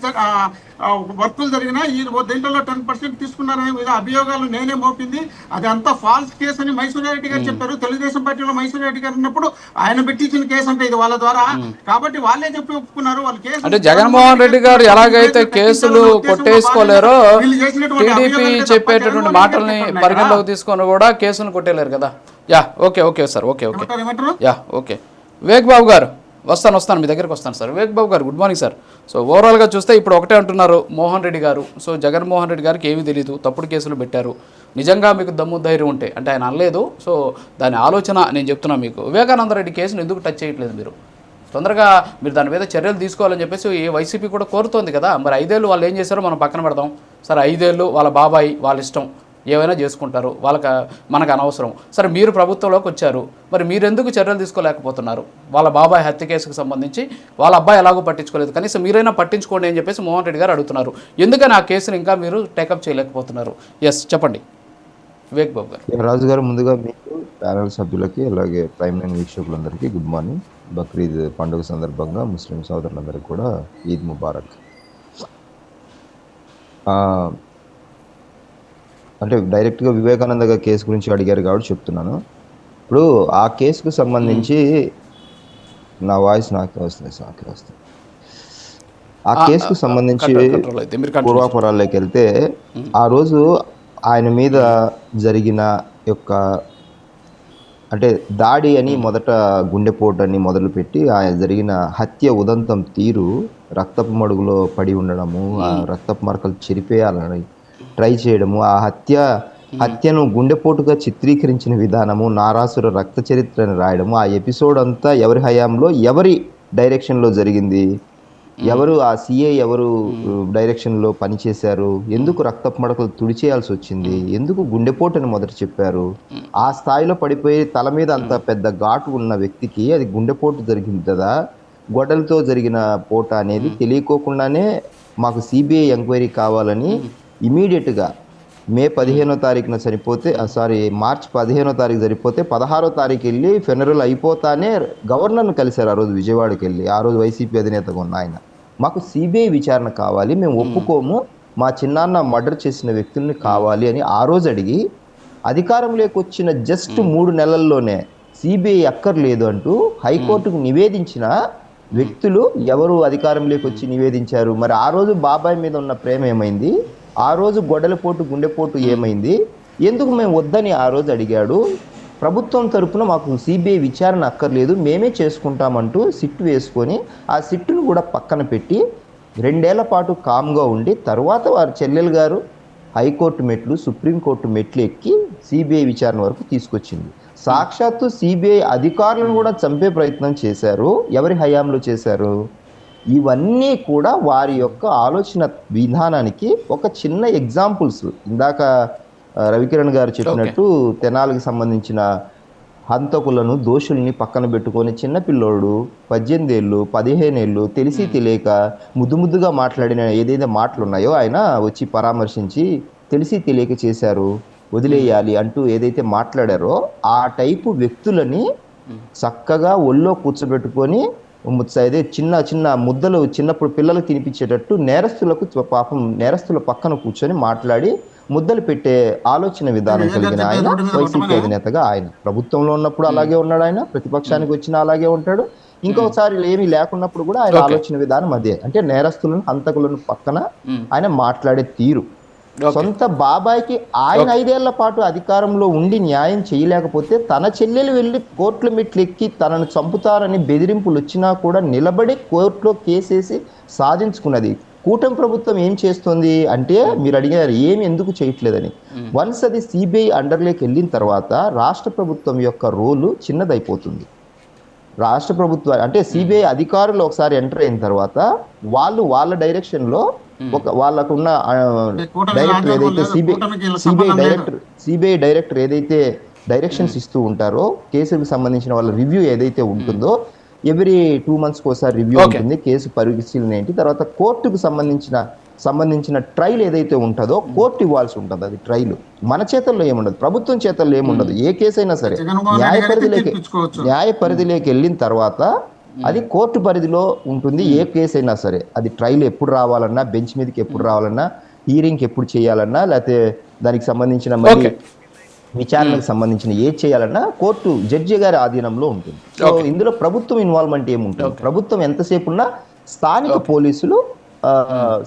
వర్కులు జరిగినా ఈ దీంట్లో 10% తీసుకున్నారనే అభియోగాలు నేనే మోపింది, అది అంతా ఫాల్స్ కేసు అని మైసూరారెడ్డి గారు చెప్పారు. తెలుగుదేశం పార్టీలో మైసూరారెడ్డి గారు ఉన్నప్పుడు ఆయన పెట్టించిన కేసు అంటే ఇది వాళ్ళ ద్వారా, కాబట్టి వాళ్ళే చెప్పి ఒప్పుకున్నారు. వాళ్ళ కేసు అంటే జగన్మోహన్ రెడ్డి గారు ఎలాగైతే కేసులు కొట్టేసుకోలేరో టీడీపీ చెప్పేటటువంటి మాటల్ని పరిగణలోకి తీసుకొని కూడా కేసును కొట్టేలేరు కదా. Okay sir okay Vivek Babu గారు వస్తాను మీ దగ్గరికి వస్తాను సార్. వివేక్ బాబు గారు గుడ్ మార్నింగ్ సార్. సో ఓవరాల్గా చూస్తే ఇప్పుడు ఒకటే అంటున్నారు మోహన్ రెడ్డి గారు. సో జగన్మోహన్ రెడ్డి గారికి ఏమీ తెలియదు, తప్పుడు కేసులు పెట్టారు. నిజంగా మీకు దమ్ము ధైర్యం ఉంటే, అంటే ఆయన అనలేదు, సో దాని ఆలోచన నేను చెప్తున్నా మీకు. వివేకానంద రెడ్డి కేసును ఎందుకు టచ్ చేయట్లేదు మీరు? తొందరగా మీరు దాని మీద చర్యలు తీసుకోవాలని చెప్పేసి వైసీపీ కూడా కోరుతోంది కదా. మరి 5 ఏళ్ళు వాళ్ళు ఏం చేశారో మనం పక్కన పెడదాం. సరే 5 ఏళ్ళు వాళ్ళ బాబాయి వాళ్ళ ఇష్టం, ఏవైనా చేసుకుంటారు, మనకు అనవసరం. సరే మీరు ప్రభుత్వంలోకి వచ్చారు, మరి మీరెందుకు చర్యలు తీసుకోలేకపోతున్నారు? వాళ్ళ బాబాయ్ హత్య కేసుకు సంబంధించి వాళ్ళ అబ్బాయి ఎలాగో పట్టించుకోలేదు, కనీసం మీరైనా పట్టించుకోండి అని చెప్పేసి మోహన్ రెడ్డి గారు అడుగుతున్నారు. ఎందుకని ఆ కేసును ఇంకా మీరు టేకప్ చేయలేకపోతున్నారు? ఎస్ చెప్పండి వివేక్ బాబు గారు. రాజు గారు, ముందుగా మీకు ప్యానల్ సభ్యులకి అలాగే ప్రైమ్ లైన్ వీక్షకులందరికీ గుడ్ మార్నింగ్. బక్రీద్ పండుగ సందర్భంగా ముస్లిం సోదరులందరికీ కూడా ఈద్ ముబారక్. అంటే డైరెక్ట్గా వివేకానంద గారి కేసు గురించి అడిగారు కాబట్టి చెప్తున్నాను. ఇప్పుడు ఆ కేసుకు సంబంధించి నా వాయిస్ నాకే వస్తుంది. ఆ కేసుకు సంబంధించి పూర్వాపురాల్లోకి వెళ్తే ఆ రోజు ఆయన మీద జరిగిన యొక్క అంటే దాడి అని మొదట గుండెపోటు అని మొదలుపెట్టి ఆయన జరిగిన హత్య ఉదంతం తీరు, రక్తపు మడుగులో పడి ఉండడము, ఆ రక్తపు మరకలు చెరిపేయాలని ట్రై చేయడము, ఆ హత్యను గుండెపోటుగా చిత్రీకరించిన విధానము, నారాసుర రక్త చరిత్రని రాయడము, ఆ ఎపిసోడ్ అంతా ఎవరి హయాంలో ఎవరి డైరెక్షన్లో జరిగింది, ఎవరు ఆ సిఏ ఎవరు డైరెక్షన్లో పనిచేశారు, ఎందుకు రక్తపు మడకలు తుడిచేయాల్సి వచ్చింది, ఎందుకు గుండెపోటుని మొదట చెప్పారు, ఆ స్థాయిలో పడిపోయి తల మీద అంత పెద్ద ఘాటు ఉన్న వ్యక్తికి అది గుండెపోటు జరిగింది కదా, గొడ్డలతో జరిగిన పోట అనేది తెలియకోకుండానే మాకు సిబిఐ ఎంక్వైరీ కావాలని ఇమీడియట్గా మే 15వ తారీఖున మార్చి 15వ తారీఖు సరిపోతే 16వ తారీఖు వెళ్ళి ఫెనరల్ అయిపోతానే గవర్నర్ను కలిశారు. ఆ రోజు విజయవాడకి వెళ్ళి, ఆ రోజు వైసీపీ అధినేతగా ఉన్న ఆయన, మాకు సిబిఐ విచారణ కావాలి, మేము ఒప్పుకోము, మా చిన్నాన్న మర్డర్ చేసిన వ్యక్తుల్ని కావాలి అని ఆ రోజు అడిగి, అధికారంలోకి వచ్చిన జస్ట్ 3 నెలల్లోనే సిబిఐ అక్కర్లేదు అంటూ హైకోర్టుకు నివేదించిన వ్యక్తులు ఎవరు అధికారంలోకి వచ్చి నివేదించారు? మరి ఆ రోజు బాబాయ్ మీద ఉన్న ప్రేమ ఏమైంది? ఆ రోజు గొడ్డలపోటు గుండెపోటు ఏమైంది? ఎందుకు మేము వద్దని ఆ రోజు అడిగాడు? ప్రభుత్వం తరపున మాకు సిబిఐ విచారణ అక్కర్లేదు, మేమే చేసుకుంటామంటూ సిట్టు వేసుకొని ఆ సిట్టును కూడా పక్కన పెట్టి 2 ఏళ్ల పాటు కామ్గా ఉండి, తర్వాత వారి చెల్లెలు గారు హైకోర్టు మెట్లు, సుప్రీంకోర్టు మెట్లు ఎక్కి సిబిఐ విచారణ వరకు తీసుకొచ్చింది. సాక్షాత్తు సిబిఐ అధికారులను కూడా చంపే ప్రయత్నం చేశారు. ఎవరి హయాంలో చేశారు? ఇవన్నీ కూడా వారి యొక్క ఆలోచన విధానానికి ఒక చిన్న ఎగ్జాంపుల్స్. ఇందాక రవికిరణ్ గారు చెప్పినట్టు తెనాలికి సంబంధించిన హంతకులను, దోషుల్ని పక్కన పెట్టుకొని చిన్నపిల్లోడు 18 ఏళ్ళు 15 ఏళ్ళు తెలిసి తెలియక ముద్దుగా మాట్లాడిన ఏదైతే మాటలు ఉన్నాయో ఆయన వచ్చి పరామర్శించి తెలిసి తెలియక చేశారు, వదిలేయాలి అంటూ ఏదైతే మాట్లాడారో ఆ టైపు వ్యక్తులని చక్కగా ఒళ్ళో కూర్చోబెట్టుకొని అదే చిన్న ముద్దలు చిన్నప్పుడు పిల్లలకు తినిపించేటట్టు నేరస్తుల పక్కన కూర్చొని మాట్లాడి ముద్దలు పెట్టే ఆలోచన విధానం కలిగిన ఆయన వైసీపీ అధినేతగా ఆయన ప్రభుత్వంలో ఉన్నప్పుడు అలాగే ఉన్నాడు, ఆయన ప్రతిపక్షానికి వచ్చినా అలాగే ఉంటాడు, ఇంకొకసారి ఏమీ లేకున్నప్పుడు కూడా ఆయన ఆలోచన విధానం అదే. అంటే నేరస్తులను, హంతకులను పక్కన ఆయన మాట్లాడే తీరు. సొంత బాబాయ్కి ఆయన 5 ఏళ్ల పాటు అధికారంలో ఉండి న్యాయం చేయలేకపోతే తన చెల్లెలు వెళ్ళి కోర్టుల మెట్లు ఎక్కి తనను చంపుతారని బెదిరింపులు వచ్చినా కూడా నిలబడి కోర్టులో కేసేసి సాధించుకున్నది. కూటమి ప్రభుత్వం ఏం చేస్తుంది అంటే, మీరు అడిగారు ఏమి ఎందుకు చేయట్లేదని. వన్స్ అది సిబిఐ అండర్లోకి వెళ్ళిన తర్వాత రాష్ట్ర ప్రభుత్వం యొక్క రోలు చిన్నదైపోతుంది. రాష్ట్ర ప్రభుత్వం అంటే సిబిఐ అధికారులు ఒకసారి ఎంటర్ అయిన తర్వాత వాళ్ళ డైరెక్షన్లో వాళ్ళకున్న డైరెక్టర్ ఏదైతే సిబిఐ డైరెక్టర్ ఏదైతే డైరెక్షన్స్ ఇస్తూ ఉంటారో, కేసులకు సంబంధించిన వాళ్ళ రివ్యూ ఏదైతే ఉంటుందో, ఎవ్రీ 2 months ఒకసారి రివ్యూ ఉంటుంది, కేసు పరిశీలన ఏంటి, తర్వాత కోర్టుకు సంబంధించిన ట్రయల్ ఏదైతే ఉంటుందో కోర్టు ఇవ్వాల్సి ఉంటుంది. అది ట్రయల్ మన చేతుల్లో ఏముండదు, ప్రభుత్వం చేతుల్లో ఏముండదు. ఏ కేసు అయినా సరే న్యాయ పరిధిలోకి వెళ్ళిన తర్వాత అది కోర్టు పరిధిలో ఉంటుంది. ఏ కేసు అయినా సరే అది ట్రయల్ ఎప్పుడు రావాలన్నా, బెంచ్ మీదకి ఎప్పుడు రావాలన్నా, హీరింగ్ ఎప్పుడు చేయాలన్నా, లేకపోతే దానికి సంబంధించిన మళ్ళీ విచారణకు సంబంధించిన ఏది చేయాలన్నా కోర్టు జడ్జి గారి ఆధీనంలో ఉంటుంది. సో ఇందులో ప్రభుత్వం ఇన్వాల్వ్మెంట్ ఏముంటుంది? ప్రభుత్వం ఎంతసేపు ఉన్నా స్థానిక పోలీసులు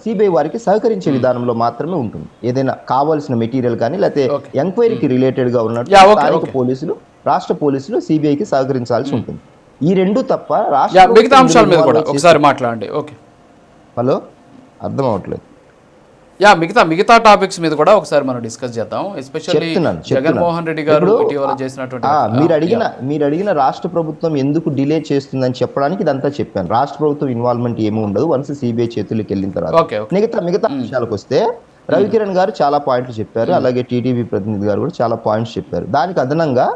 సిబిఐ వారికి సహకరించే విధానంలో మాత్రమే ఉంటుంది. ఏదైనా కావాల్సిన మెటీరియల్ కానీ లేకపోతే ఎంక్వైరీకి రిలేటెడ్ గా ఉన్నట్టు స్థానిక పోలీసులు, రాష్ట్ర పోలీసులు సిబిఐకి సహకరించాల్సి ఉంటుంది. ఈ రెండు తప్ప మిగతా అంశాల మీద కూడా ఒకసారి మాట్లాడండి. ఓకే, హలో, అర్థం అవట్లేదు. మిగతా టాపిక్స్ మీద కూడా ఒకసారి మనం డిస్కస్ చేద్దాం. ఎస్పెషల్లీ జగన్మోహన్ రెడ్డి గారు ఇటీవల చేసినటువంటి మీరు అడిగిన రాష్ట్ర ప్రభుత్వం ఎందుకు డిలే చేస్తుందని చెప్పడానికి ఇదంతా చెప్పాను. రాష్ట్ర ప్రభుత్వం ఇన్వాల్వ్మెంట్ ఏమీ ఉండదు వన్స్ సిబిఐ చేతుల్లోకి వెళ్ళిన తర్వాత. మిగతా అంశాలకు వస్తే రవికిరణ్ గారు చాలా పాయింట్లు చెప్పారు, అలాగే టీటీవీ ప్రతినిధి గారు కూడా చాలా పాయింట్స్ చెప్పారు. దానికి అదనంగా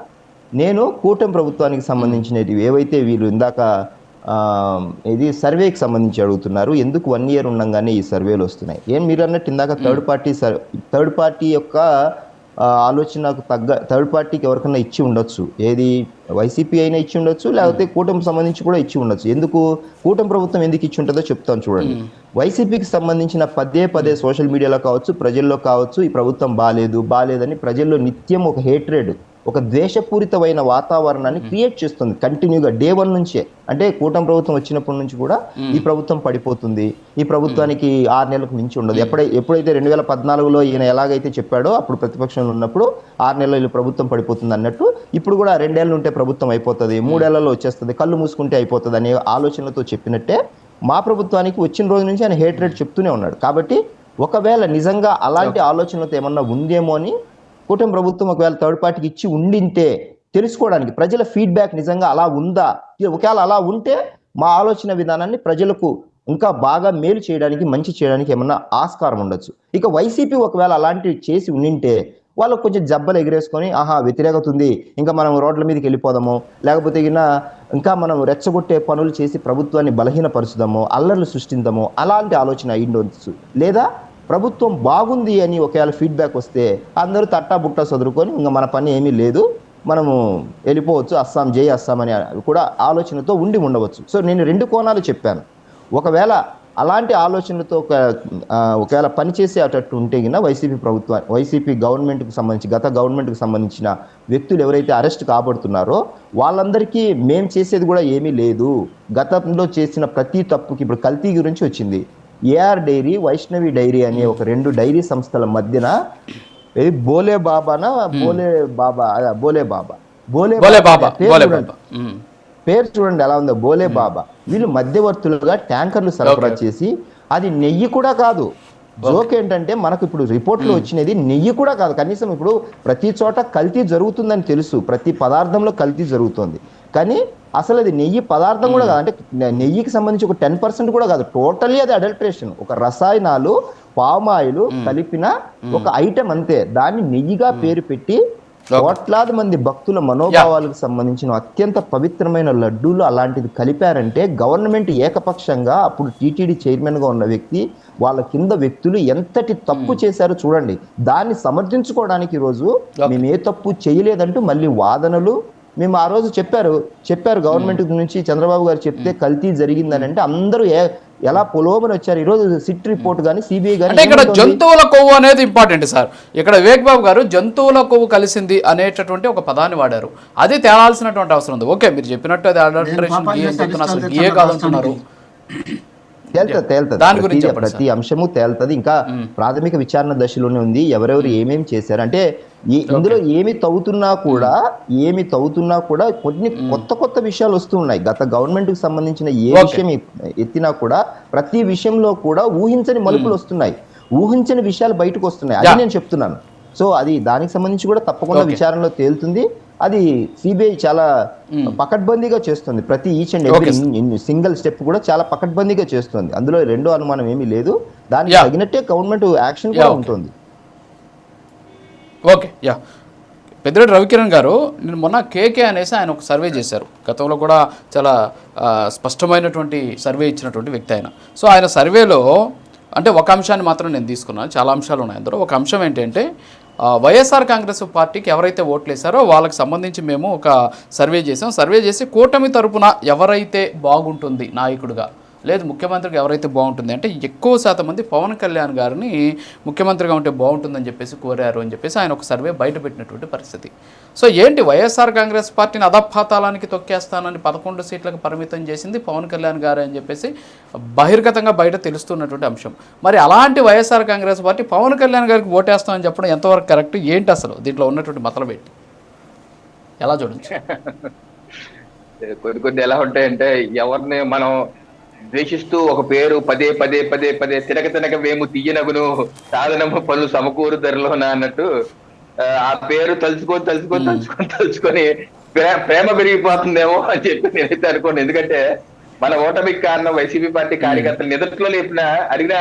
నేను కూటమి ప్రభుత్వానికి సంబంధించినవి ఏవైతే వీళ్ళు ఇందాక ఇది సర్వేకి సంబంధించి అడుగుతున్నారు, ఎందుకు 1 year ఉండగానే ఈ సర్వేలు వస్తున్నాయి. మీరు అన్నట్టు ఇందాక థర్డ్ పార్టీ యొక్క ఆలోచనకు తగ్గ థర్డ్ పార్టీకి ఎవరికైనా ఇచ్చి ఉండొచ్చు, ఏది వైసీపీ అయినా ఇచ్చి ఉండొచ్చు, లేకపోతే కూటమికి సంబంధించి కూడా ఇచ్చి ఉండొచ్చు. ఎందుకు కూటమి ప్రభుత్వం ఎందుకు ఇచ్చి ఉంటుందో చెప్తాను చూడండి. వైసీపీకి సంబంధించిన పదే సోషల్ మీడియాలో కావచ్చు, ప్రజల్లో కావచ్చు, ఈ ప్రభుత్వం బాలేదని ప్రజల్లో నిత్యం ఒక హేట్రేడ్, ఒక ద్వేషపూరితమైన వాతావరణాన్ని క్రియేట్ చేస్తుంది కంటిన్యూగా డే 1 నుంచే. అంటే కూటమి ప్రభుత్వం వచ్చినప్పటి నుంచి కూడా ఈ ప్రభుత్వం పడిపోతుంది, ఈ ప్రభుత్వానికి 6 నెలలకు మించి ఉండదు. ఎప్పుడైతే 2014లో ఈయన ఎలాగైతే చెప్పాడో అప్పుడు ప్రతిపక్షంలో ఉన్నప్పుడు 6 నెలలు ప్రభుత్వం పడిపోతుంది అన్నట్టు, ఇప్పుడు కూడా 2 ఏళ్ళు ఉంటే ప్రభుత్వం అయిపోతుంది, 3 ఏళ్లలో వచ్చేస్తుంది, కళ్ళు మూసుకుంటే అయిపోతుంది అనే ఆలోచనలతో చెప్పినట్టే మా ప్రభుత్వానికి వచ్చిన రోజు నుంచి ఆయన హేట్రేట్ చెప్తూనే ఉన్నాడు. కాబట్టి ఒకవేళ నిజంగా అలాంటి ఆలోచనలతో ఏమన్నా ఉందేమో అని కూటమి ప్రభుత్వం ఒకవేళ థర్డ్ పార్టీకి ఇచ్చి ఉండింటే తెలుసుకోవడానికి, ప్రజల ఫీడ్బ్యాక్ నిజంగా అలా ఉందా, ఒకవేళ అలా ఉంటే మా ఆలోచన విధానాన్ని ప్రజలకు ఇంకా బాగా మేలు చేయడానికి, మంచి చేయడానికి ఏమన్నా ఆస్కారం ఉండొచ్చు. ఇక వైసీపీ ఒకవేళ అలాంటివి చేసి ఉండింటే వాళ్ళకు కొంచెం జబ్బలు ఎగిరేసుకొని వ్యతిరేకత ఉంది, ఇంకా మనం రోడ్ల మీదకి వెళ్ళిపోదాము, లేకపోతే ఇంకా మనం రెచ్చగొట్టే పనులు చేసి ప్రభుత్వాన్ని బలహీనపరుచుదాము, అల్లర్లు సృష్టిద్దాము, అలాంటి ఆలోచన అయ్యిండొచ్చు. లేదా ప్రభుత్వం బాగుంది అని ఒకవేళ ఫీడ్బ్యాక్ వస్తే అందరూ తట్టా బుట్టా చదువుకొని ఇంకా మన పని ఏమీ లేదు, మనము వెళ్ళిపోవచ్చు, జై అస్సాం అని కూడా ఆలోచనతో ఉండవచ్చు. సో నేను 2 కోణాలు చెప్పాను. ఒకవేళ అలాంటి ఆలోచనలతో ఒకవేళ పనిచేసే అటట్టు ఉంటే వైసీపీ గవర్నమెంట్కి సంబంధించి గత గవర్నమెంట్కి సంబంధించిన వ్యక్తులు ఎవరైతే అరెస్ట్ కాబడుతున్నారో వాళ్ళందరికీ మేం చేసేది కూడా ఏమీ లేదు, గతంలో చేసిన ప్రతి తప్పుకి, ఇప్పుడు కల్తీ గురించి వచ్చింది, ఏఆర్ డైరీ, వైష్ణవి డైరీ అనే ఒక 2 డైరీ సంస్థల మధ్యన బోలే బాబా పేరు చూడండి ఎలా ఉందో, బోలే బాబా. వీళ్ళు మధ్యవర్తులుగా ట్యాంకర్లు సరఫరా చేసి, అది నెయ్యి కూడా కాదు. జోక్ ఏంటంటే మనకు ఇప్పుడు రిపోర్ట్లో వచ్చినది నెయ్యి కూడా కాదు. కనీసం ఇప్పుడు ప్రతి చోట కల్తీ జరుగుతుందని తెలుసు, ప్రతి పదార్థంలో కల్తీ జరుగుతుంది, కానీ అసలు అది నెయ్యి పదార్థం కూడా కాదు. అంటే నెయ్యికి సంబంధించి ఒక 10% కూడా కాదు, టోటల్లీ అది అడల్ట్రేషన్, ఒక రసాయనాలు, పామాయిల్ కలిపిన ఒక ఐటెం అంతే. దాన్ని నెయ్యిగా పేరు పెట్టి కోట్లాది మంది భక్తుల మనోభావాలకు సంబంధించిన అత్యంత పవిత్రమైన లడ్డూలు అలాంటిది కలిపారంటే గవర్నమెంట్ ఏకపక్షంగా, అప్పుడు టీటీడీ చైర్మన్ గా ఉన్న వ్యక్తి, వాళ్ళ కింద వ్యక్తులు ఎంతటి తప్పు చేశారో చూడండి. దాన్ని సమర్థించుకోవడానికి ఈరోజు మేము ఏ తప్పు చేయలేదంటూ మళ్ళీ వాదనలు. మేము ఆ రోజు చెప్పారు గవర్నమెంట్ నుంచి చంద్రబాబు గారు చెప్తే కల్తీ జరిగిందని, అంటే అందరూ ఎలా పొలోమని వచ్చారు. ఈరోజు సిట్ రిపోర్ట్ కానీ సిబిఐ కానీ ఇక్కడ జంతువుల కొవ్వు అనేది ఇంపార్టెంట్ సార్. ఇక్కడ వివేక్ బాబు గారు జంతువుల కొవ్వు కలిసింది అనేటటువంటి ఒక పదాన్ని వాడారు, అది తేలాల్సినటువంటి అవసరం ఉంది. ఓకే, మీరు చెప్పినట్టు అది అడల్టరేషన్ ఏ కాదంటున్నారు, తేలుతుంది, ప్రతి అంశము తేలుతుంది. ఇంకా ప్రాథమిక విచారణ దశలోనే ఉంది, ఎవరెవరు ఏమేమి చేశారు అంటే ఇందులో ఏమి తవ్వుతున్నా కూడా కొన్ని కొత్త విషయాలు వస్తూ ఉన్నాయి. గత గవర్నమెంట్ కి సంబంధించిన ఏ విషయం ఎత్తినా కూడా ప్రతి విషయంలో కూడా ఊహించని మలుపులు వస్తున్నాయి, ఊహించని విషయాలు బయటకు వస్తున్నాయి, అది నేను చెప్తున్నాను. సో అది దానికి సంబంధించి కూడా తప్పకుండా విచారణలో తేలుతుంది. అది సిబిఐ చాలా పకడ్బందీగా చేస్తుంది, ప్రతి each and every single step కూడా చాలా పకడ్బందీగా చేస్తుంది. అందులో రెండో అనుమానం ఏమీ లేదు, దానికి తగినట్టే గవర్నమెంట్ యాక్షన్ కూడా ఉంటుంది. ఓకే, పెద్దిరెడ్డి రవికిరణ్ గారు, నేను మొన్న కేకే అనేసి ఆయన ఒక సర్వే చేశారు, గతంలో కూడా చాలా స్పష్టమైనటువంటి సర్వే ఇచ్చినటువంటి వ్యక్తి ఆయన. సో ఆయన సర్వేలో అంటే ఒక అంశాన్ని మాత్రం నేను తీసుకున్నాను, చాలా అంశాలు ఉన్నాయి అందులో. ఒక అంశం ఏంటంటే వైఎస్ఆర్ కాంగ్రెస్ పార్టీకి ఎవరైతే ఓట్లు వేశారో వాళ్ళకి సంబంధించి మేము ఒక సర్వే చేసాం. సర్వే చేసి కూటమి తరపున ఎవరైతే బాగుంటుంది నాయకుడిగా, లేదు ముఖ్యమంత్రికి ఎవరైతే బాగుంటుంది అంటే ఎక్కువ శాతం మంది పవన్ కళ్యాణ్ గారిని ముఖ్యమంత్రిగా ఉంటే బాగుంటుందని చెప్పేసి కోరారు అని చెప్పేసి ఆయన ఒక సర్వే బయటపెట్టినటువంటి పరిస్థితి. సో ఏంటి, వైఎస్ఆర్ కాంగ్రెస్ పార్టీని అధపాతాళానికి తొక్కేస్తానని 11 సీట్లకు పరిమితం చేసింది పవన్ కళ్యాణ్ గారు అని చెప్పేసి బహిర్గతంగా బయట తెలుస్తున్నటువంటి అంశం. మరి అలాంటి వైఎస్ఆర్ కాంగ్రెస్ పార్టీ పవన్ కళ్యాణ్ గారికి ఓటేస్తామని చెప్పడం ఎంతవరకు కరెక్ట్, ఏంటి అసలు దీంట్లో ఉన్నటువంటి మతలు పెట్టి ఎలా చూడొచ్చు? కొన్ని ఎలా ఉంటాయంటే, ఎవరిని మనం ద్వేషిస్తూ ఒక పేరు పదే తినక మేము తీయనగును సాధనము పనులు సమకూరు ధరలోన అన్నట్టు ఆ పేరు తలుచుకొని ప్రేమ పెరిగిపోతుందేమో అని చెప్పి నేనైతే అనుకోండి. ఎందుకంటే మన ఓటమికి కారణం వైసీపీ పార్టీ కార్యకర్తలు నిదట్లో లేపిన అడిగిన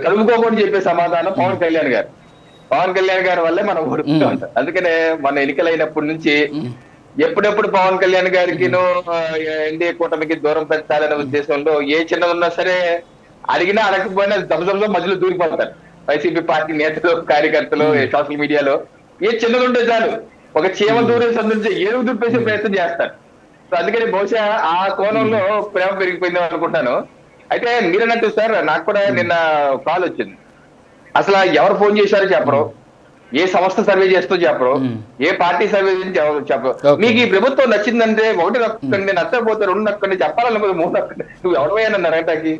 కలుపుకోకుండా చెప్పే సమాధానం పవన్ కళ్యాణ్ గారు. పవన్ కళ్యాణ్ గారి వల్లే మనం ఓడుకుంటూ ఉంటాం. అందుకనే మన ఎన్నికలైనప్పటి నుంచి ఎప్పుడెప్పుడు పవన్ కళ్యాణ్ గారికి ఎన్డీఏ కూటమికి దూరం పెంచాలనే ఉద్దేశంలో ఏ చిన్నది ఉన్నా సరే అడిగినా అడగకపోయినా దబదబలో మధ్యలో దూరిపోతారు. వైసీపీ పార్టీ నేతలు, కార్యకర్తలు, సోషల్ మీడియాలో ఏ చిన్నది ఉంటే చాలు ఒక చీమ దూరం సంబంధించి ఏదో దూరిపేసే ప్రయత్నం చేస్తారు. సో అందుకని బహుశా ఆ కోణంలో ప్రేమ పెరిగిపోయింది అనుకుంటాను. అయితే మీరన్నట్టు సార్, నాకు కూడా నిన్న కాల్ వచ్చింది. అసలు ఎవరు ఫోన్ చేశారో చెప్పరు, ఏ సంస్థ సర్వే చేస్తూ చెప్పరు, ఏ పార్టీ సర్వే చెప్పరు. మీకు ఈ ప్రభుత్వం నచ్చిందంటే ఒకటి నక్కండి, నచ్చకపోతే రెండు నక్కండి, చెప్పాలనుకో మూడు నక్కండి. నువ్వు ఎవరివైనా రైతాకి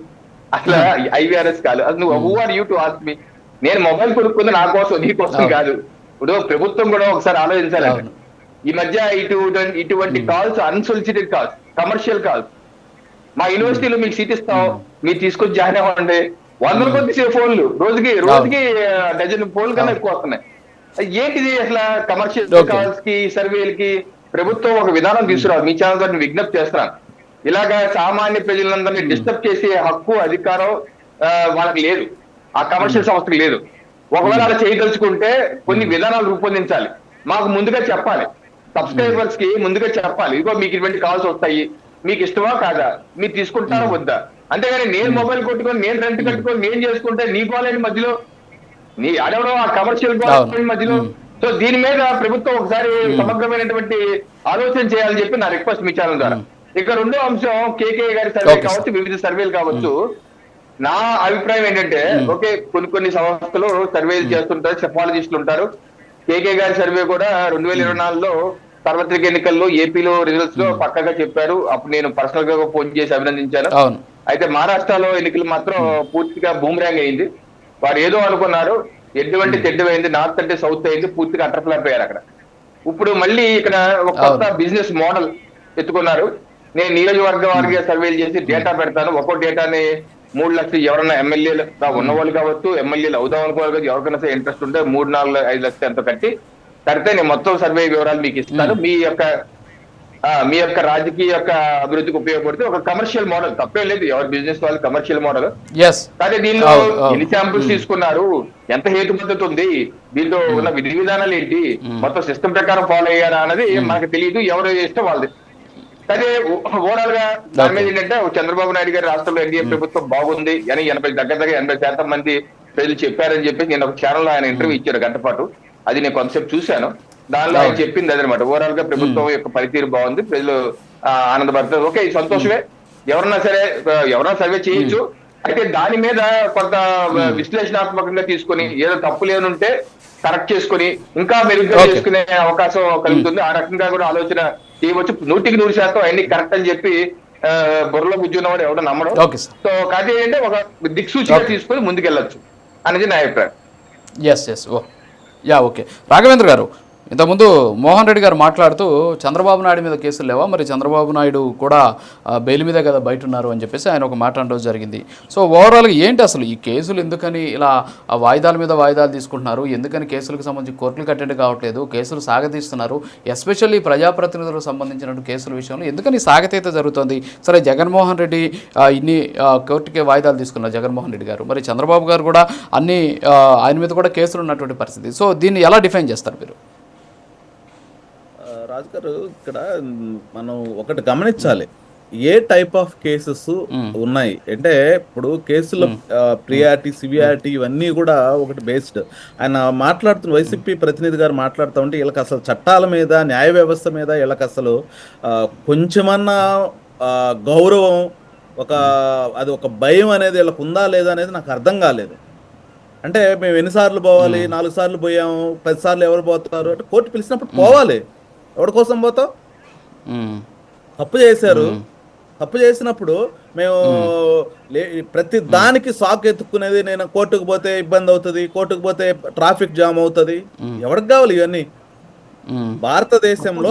అసలు ఐవీఆర్ఎస్ కాదు. అది నువ్వు who are you to ask me? నేను మొబైల్ కొనుక్కుంది నా కోసం, నీ కోసం కాదు. ఇప్పుడు ప్రభుత్వం కూడా ఒకసారి ఆలోచించాలండి. ఈ మధ్య ఇటువంటి calls unsolicited calls, commercial calls. మా యూనివర్సిటీలో మీకు సీట్ ఇస్తాం, మీరు తీసుకొచ్చి జాయిన్ అవ్వండి, 100 కొద్ది ఫోన్లు రోజుకి డజన్ ఫోన్లు కన్నా ఎక్కువ వస్తున్నాయి. ఏంటిది అసలు? కమర్షియల్ కాల్స్ కి, సర్వేలకి ప్రభుత్వం ఒక విధానం తీసుకురావాలి. మీ ఛానల్ ద్వారా విజ్ఞప్తి చేస్తున్నాను. ఇలాగా సామాన్య ప్రజలందరినీ డిస్టర్బ్ చేసే హక్కు, అధికారం వాళ్ళకి లేదు, ఆ కమర్షియల్ సంస్థకి లేదు. ఒకవేళ అలా చేయదలుచుకుంటే కొన్ని విధానాలు రూపొందించాలి, మాకు ముందుగా చెప్పాలి, సబ్స్క్రైబర్స్ కి ముందుగా చెప్పాలి. ఇదిగో మీకు ఇటువంటి కాల్స్ వస్తాయి, మీకు ఇష్టమా కాదా, మీరు తీసుకుంటారా వద్దా. అంతేగాని నేను మొబైల్ కొట్టుకొని, నేను రెంట్ కట్టుకొని, నేను చేసుకుంటే నీ కాలేజ్ మధ్యలో నీ అడవడం, ఆ కమర్షియల్ కాలేజ్ మధ్యలో. సో దీని మీద ప్రభుత్వం ఒకసారి సమగ్రమైనటువంటి ఆలోచన చేయాలని చెప్పి నా రిక్వెస్ట్ మీ ఛానల్ ద్వారా. ఇక రెండో అంశం, కేకే గారి సర్వే కావచ్చు, వివిధ సర్వేలు కావచ్చు. నా అభిప్రాయం ఏంటంటే, ఓకే కొన్ని సంస్థలు సర్వేలు చేస్తుంటారు, సెఫాలజిస్టులు ఉంటారు. కేకే గారి సర్వే కూడా 2024లో సార్వత్రిక ఎన్నికల్లో ఏపీలో రిజల్ట్స్ లో పక్కగా చెప్పారు. అప్పుడు నేను పర్సనల్ గా ఫోన్ చేసి అభినందించాను. అయితే మహారాష్ట్రలో ఎన్నికలు మాత్రం పూర్తిగా బూమ్రాంగ్ అయింది. వారు ఏదో అనుకున్నారు, ఎటువంటి తెడ్డమైంది, నార్త్ అంటే సౌత్ అయింది, పూర్తిగా అటర్ఫ్లాప్ అయ్యారు అక్కడ. ఇప్పుడు మళ్ళీ ఇక్కడ ఒక కొత్త బిజినెస్ మోడల్ ఎత్తుకున్నారు. నేను నియోజకవర్గ వారిగా సర్వేలు చేసి డేటా పెడతాను. ఒక్కో డేటాని 3 లక్షలు, ఎవరైనా ఎమ్మెల్యేలు ఉన్న వాళ్ళు కావచ్చు, ఎమ్మెల్యేలు అవుదాం అనుకోవాలి కదా, ఎవరికైనా సరే ఇంట్రెస్ట్ ఉంటే 3, 4, 5 లక్షలు ఎంతో కడితే నేను మొత్తం సర్వే వివరాలు మీకు ఇస్తాను. మీ యొక్క రాజకీయ యొక్క అభివృద్ధికి ఉపయోగపడితే ఒక కమర్షియల్ మోడల్, తప్పే లేదు, ఎవరి బిజినెస్ వాళ్ళు కమర్షియల్ మోడల్. కానీ దీనిలో ఎన్ని శాంపుల్స్ తీసుకున్నారు, ఎంత హేతుబద్ధత ఉంది, దీంట్లో ఉన్న విధి విధానాలు ఏంటి, మొత్తం సిస్టమ్ ప్రకారం ఫాలో అయ్యారా అన్నది మనకు తెలియదు, ఎవరు ఇష్టం వాళ్ళది. అదే ఓవరాల్ గా దాని మీద ఏంటంటే, చంద్రబాబు నాయుడు గారి రాష్ట్రంలో ఎన్డీఏ ప్రభుత్వం బాగుంది అని 80% మంది ప్రజలు చెప్పారని చెప్పి నేను ఒక ఛానల్లో ఆయన ఇంటర్వ్యూ ఇచ్చారు గంట పాటు. అది నేను కొంతసేపు చూశాను. దానిలో ఆయన చెప్పింది అదనమాట. ఓవరాల్ గా ప్రభుత్వం యొక్క పనితీరు బాగుంది, ప్రజలు ఆనందపడతారు. ఓకే, ఈ సంతోషమే. ఎవరన్నా సర్వే చేయొచ్చు. అయితే దాని మీద కొంత విశ్లేషణాత్మకంగా తీసుకొని, ఏదో తప్పులు ఏమనుంటే కరెక్ట్ చేసుకొని ఇంకా మెరుగ్గా చేసుకునే అవకాశం కలుగుతుంది. ఆ రకంగా కూడా ఆలోచన చేయవచ్చు. 100% అన్ని కరెక్ట్ అని చెప్పి బుర్రలో బుజ్జున్నవాడు ఎవడో నమ్మడం. సో కాదు ఏంటంటే ఒక దిక్సూచిగా తీసుకొని ముందుకెళ్ళొచ్చు అనేది నా అభిప్రాయం. ఓకే రాఘవేంద్ర గారు, ఇంతకుముందు మోహన్ రెడ్డి గారు మాట్లాడుతూ చంద్రబాబు నాయుడు మీద కేసులు లేవా, మరి చంద్రబాబు నాయుడు కూడా బెయిల్ మీదే కదా బయట ఉన్నారు అని చెప్పేసి ఆయన ఒక మాట అనడం జరిగింది. సో ఓవరాల్గా ఏంటి అసలు ఈ కేసులు, ఎందుకని ఇలా వాయిదాల మీద వాయిదాలు తీసుకుంటున్నారు, ఎందుకని కేసులకు సంబంధించి కోర్టులకు అటెండ్ కావట్లేదు, కేసులు సాగతీస్తున్నారు, ఎస్పెషల్లీ ప్రజాప్రతినిధులకు సంబంధించిన కేసుల విషయంలో ఎందుకని సాగతీత జరుగుతుంది? సరే, జగన్మోహన్ రెడ్డి ఇన్ని కోర్టుకే వాయిదాలు తీసుకున్నారు జగన్మోహన్ రెడ్డి గారు, మరి చంద్రబాబు గారు కూడా అన్ని ఆయన మీద కూడా కేసులు ఉన్నటువంటి పరిస్థితి. సో దీన్ని ఎలా డిఫైన్ చేస్తారు మీరు? రాజు గారు, ఇక్కడ మనం ఒకటి గమనించాలి, ఏ టైప్ ఆఫ్ కేసెస్ ఉన్నాయి అంటే, ఇప్పుడు కేసుల ప్రియారిటీ, సివియారిటీ ఇవన్నీ కూడా ఒకటి బేస్డ్. ఆయన మాట్లాడుతున్న వైసీపీ ప్రతినిధి గారు మాట్లాడుతూ ఉంటే, వీళ్ళకి అసలు చట్టాల మీద, న్యాయ వ్యవస్థ మీద వీళ్ళకి అసలు కొంచెమన్నా గౌరవం, అది ఒక భయం అనేది వీళ్ళకి ఉందా లేదా అనేది నాకు అర్థం కాలేదు. అంటే మేము ఎన్నిసార్లు పోవాలి, 4 సార్లు పోయాము, 10 సార్లు ఎవరు పోతారు అంటే, కోర్టు పిలిచినప్పుడు పోవాలి. ఎవరి కోసం పోతాం? తప్పు చేశారు, తప్పు చేసినప్పుడు మేము ప్రతి దానికి సాకు ఎత్తుక్కునేది, నేను కోర్టుకు పోతే ఇబ్బంది అవుతుంది, కోర్టుకు పోతే ట్రాఫిక్ జామ్ అవుతుంది, ఎవరికి కావాలి ఇవన్నీ? భారతదేశంలో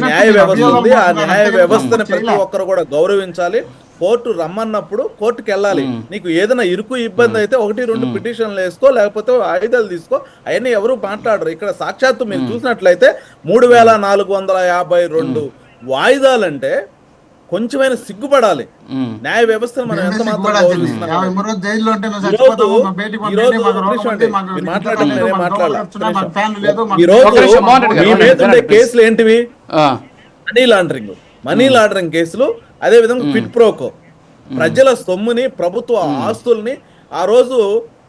న్యాయ వ్యవస్థ ఉంది. ఆ న్యాయ వ్యవస్థని ప్రతి ఒక్కరు కూడా గౌరవించాలి. కోర్టు రమ్మన్నప్పుడు కోర్టుకి వెళ్ళాలి. నీకు ఏదైనా ఇరుకు ఇబ్బంది అయితే 1-2 పిటిషన్లు వేసుకో, లేకపోతే ఆయుధాలు తీసుకో. అవన్నీ ఎవరు మాట్లాడరు. ఇక్కడ సాక్షాత్తు మీరు చూసినట్లయితే 3452 వాయిదాలంటే కొంచెమైనా సిగ్గుపడాలి. న్యాయ వ్యవస్థను మనం ఎంత మాత్రం గౌరవిస్తున్నాం. జైల్లో ఉంటే నువ్వు ఈరోజు చచ్చిపోతావు, మా బయటికి పంపించండి, ఈరోజు మాకు రోగం నిమిషం ఉంది, అండి, మాకు మీరు ఇంత మాట్లాడండి, లేదు, నేనే మాకు మాట్లాడాలి. రోగం వచ్చినా, మాకు ఫ్యాన్ లేదు, మాకు ఈరోజు ఒక నిమిషం, మోహన్ రెడ్డి గారు, మీ మీద ఉండే please. కేసులు ఏంటివి? ఆ, మనీ లాండరింగ్ కేసులు, అదే విధంగా క్విట్ ప్రోకో, ప్రజల సొమ్ముని, ప్రభుత్వ ఆస్తుల్ని ఆ రోజు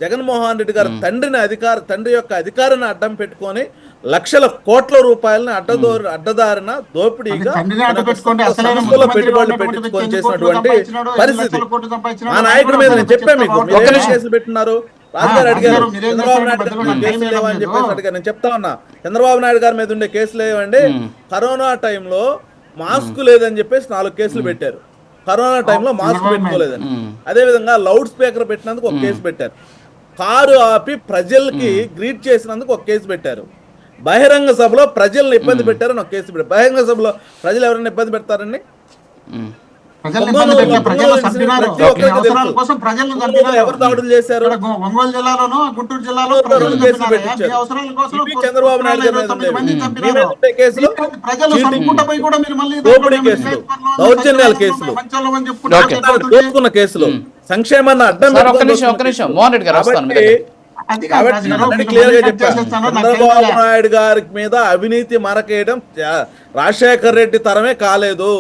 జగన్మోహన్ రెడ్డి గారు తండ్రి యొక్క అధికారాన్ని అడ్డం పెట్టుకొని లక్షల కోట్ల రూపాయలని అడ్డదారిన దోపిడీగా తండ్రిని అడ్డు పెట్టుకోండి, అసలైన సంస్థలో ముఖ్యమంత్రిగా పెట్టుబడులు ఉన్నటువంటి పెట్టుకొని వ్యక్తి చేసినటువంటి కోట్లు సంపాదించినాడు, పరిస్థితి. లక్షల కోట్లు సంపాదించినాడు, మా నాయకుడి మీద నేను చెప్పాను మీకు, మీరు ఒక్క ఏం నిమిషం. కేసులు పెట్టినారు? రాజుగారు అడిగారు, రాజుగారు మీరేం చంద్రబాబు చేస్తారు? నాయుడు మధ్యలో గారు నాకు కేసులు టైం లేవని లేదు. చెప్పేసి అడిగారు. నేను చెప్తా ఉన్నా, చంద్రబాబు నాయుడు గారి మీద ఉండే కేసులు ఏమండి? కరోనా టైంలో మాస్క్ లేదని చెప్పేసి 4 కేసులు పెట్టారు. కరోనా టైంలో మాస్క్ పెట్టుకోలేదని. అదే విధంగా లౌడ్ స్పీకర్ పెట్టినందుకు ఒక కేసు పెట్టారు. కారు ఆపి ప్రజలకి గ్రీట్ చేసినందుకు ఒక కేసు పెట్టారు. బహిరంగ సభలో ప్రజల్ని ఇబ్బంది పెట్టారని ఒక కేసు పెట్టారు. బహిరంగ సభలో ప్రజలు ఎవరైనా ఇబ్బంది పెడతారని? ప్రజల్ని ఇబ్బంది పెట్టే ప్రజలు చంపినారు. ఈ అవసరాల కోసం ప్రజలను చంపినారు. ఎవరు దాడులు చేశారు? ఇక్కడ ఒంగోలు జిల్లాలోనూ గుంటూరు జిల్లాలో కేసులు ప్రజలను చంపినారు. పెట్టించారు. ఈ అవసరాల కోసం ఇవి చంద్రబాబు నాయుడు గారి మీద 9 మందిని ఉండేవి. చంపినారు. మీ మీద ఉండే కేసులు ప్రజలు సంపుకుంటపై కూడా మీరు మళ్ళీ దోపిడీ కేసులు, దౌర్జన్యాల కేసులు, దోచుకున్న కేసులు, సంక్షేమాన్ని అడ్డం సార్, ఒక్క పెట్టుకొని నిమిషం, మోహన్ రెడ్డి గారు వస్తాను మీ కాబట్టి దగ్గర. కాబట్టి నేను క్లియర్ గా చెప్పాను, చంద్రబాబు నాయుడు గారి మీద అవినీతి మరకేయడం రాజశేఖర్ రెడ్డి తరమే కాలేదు.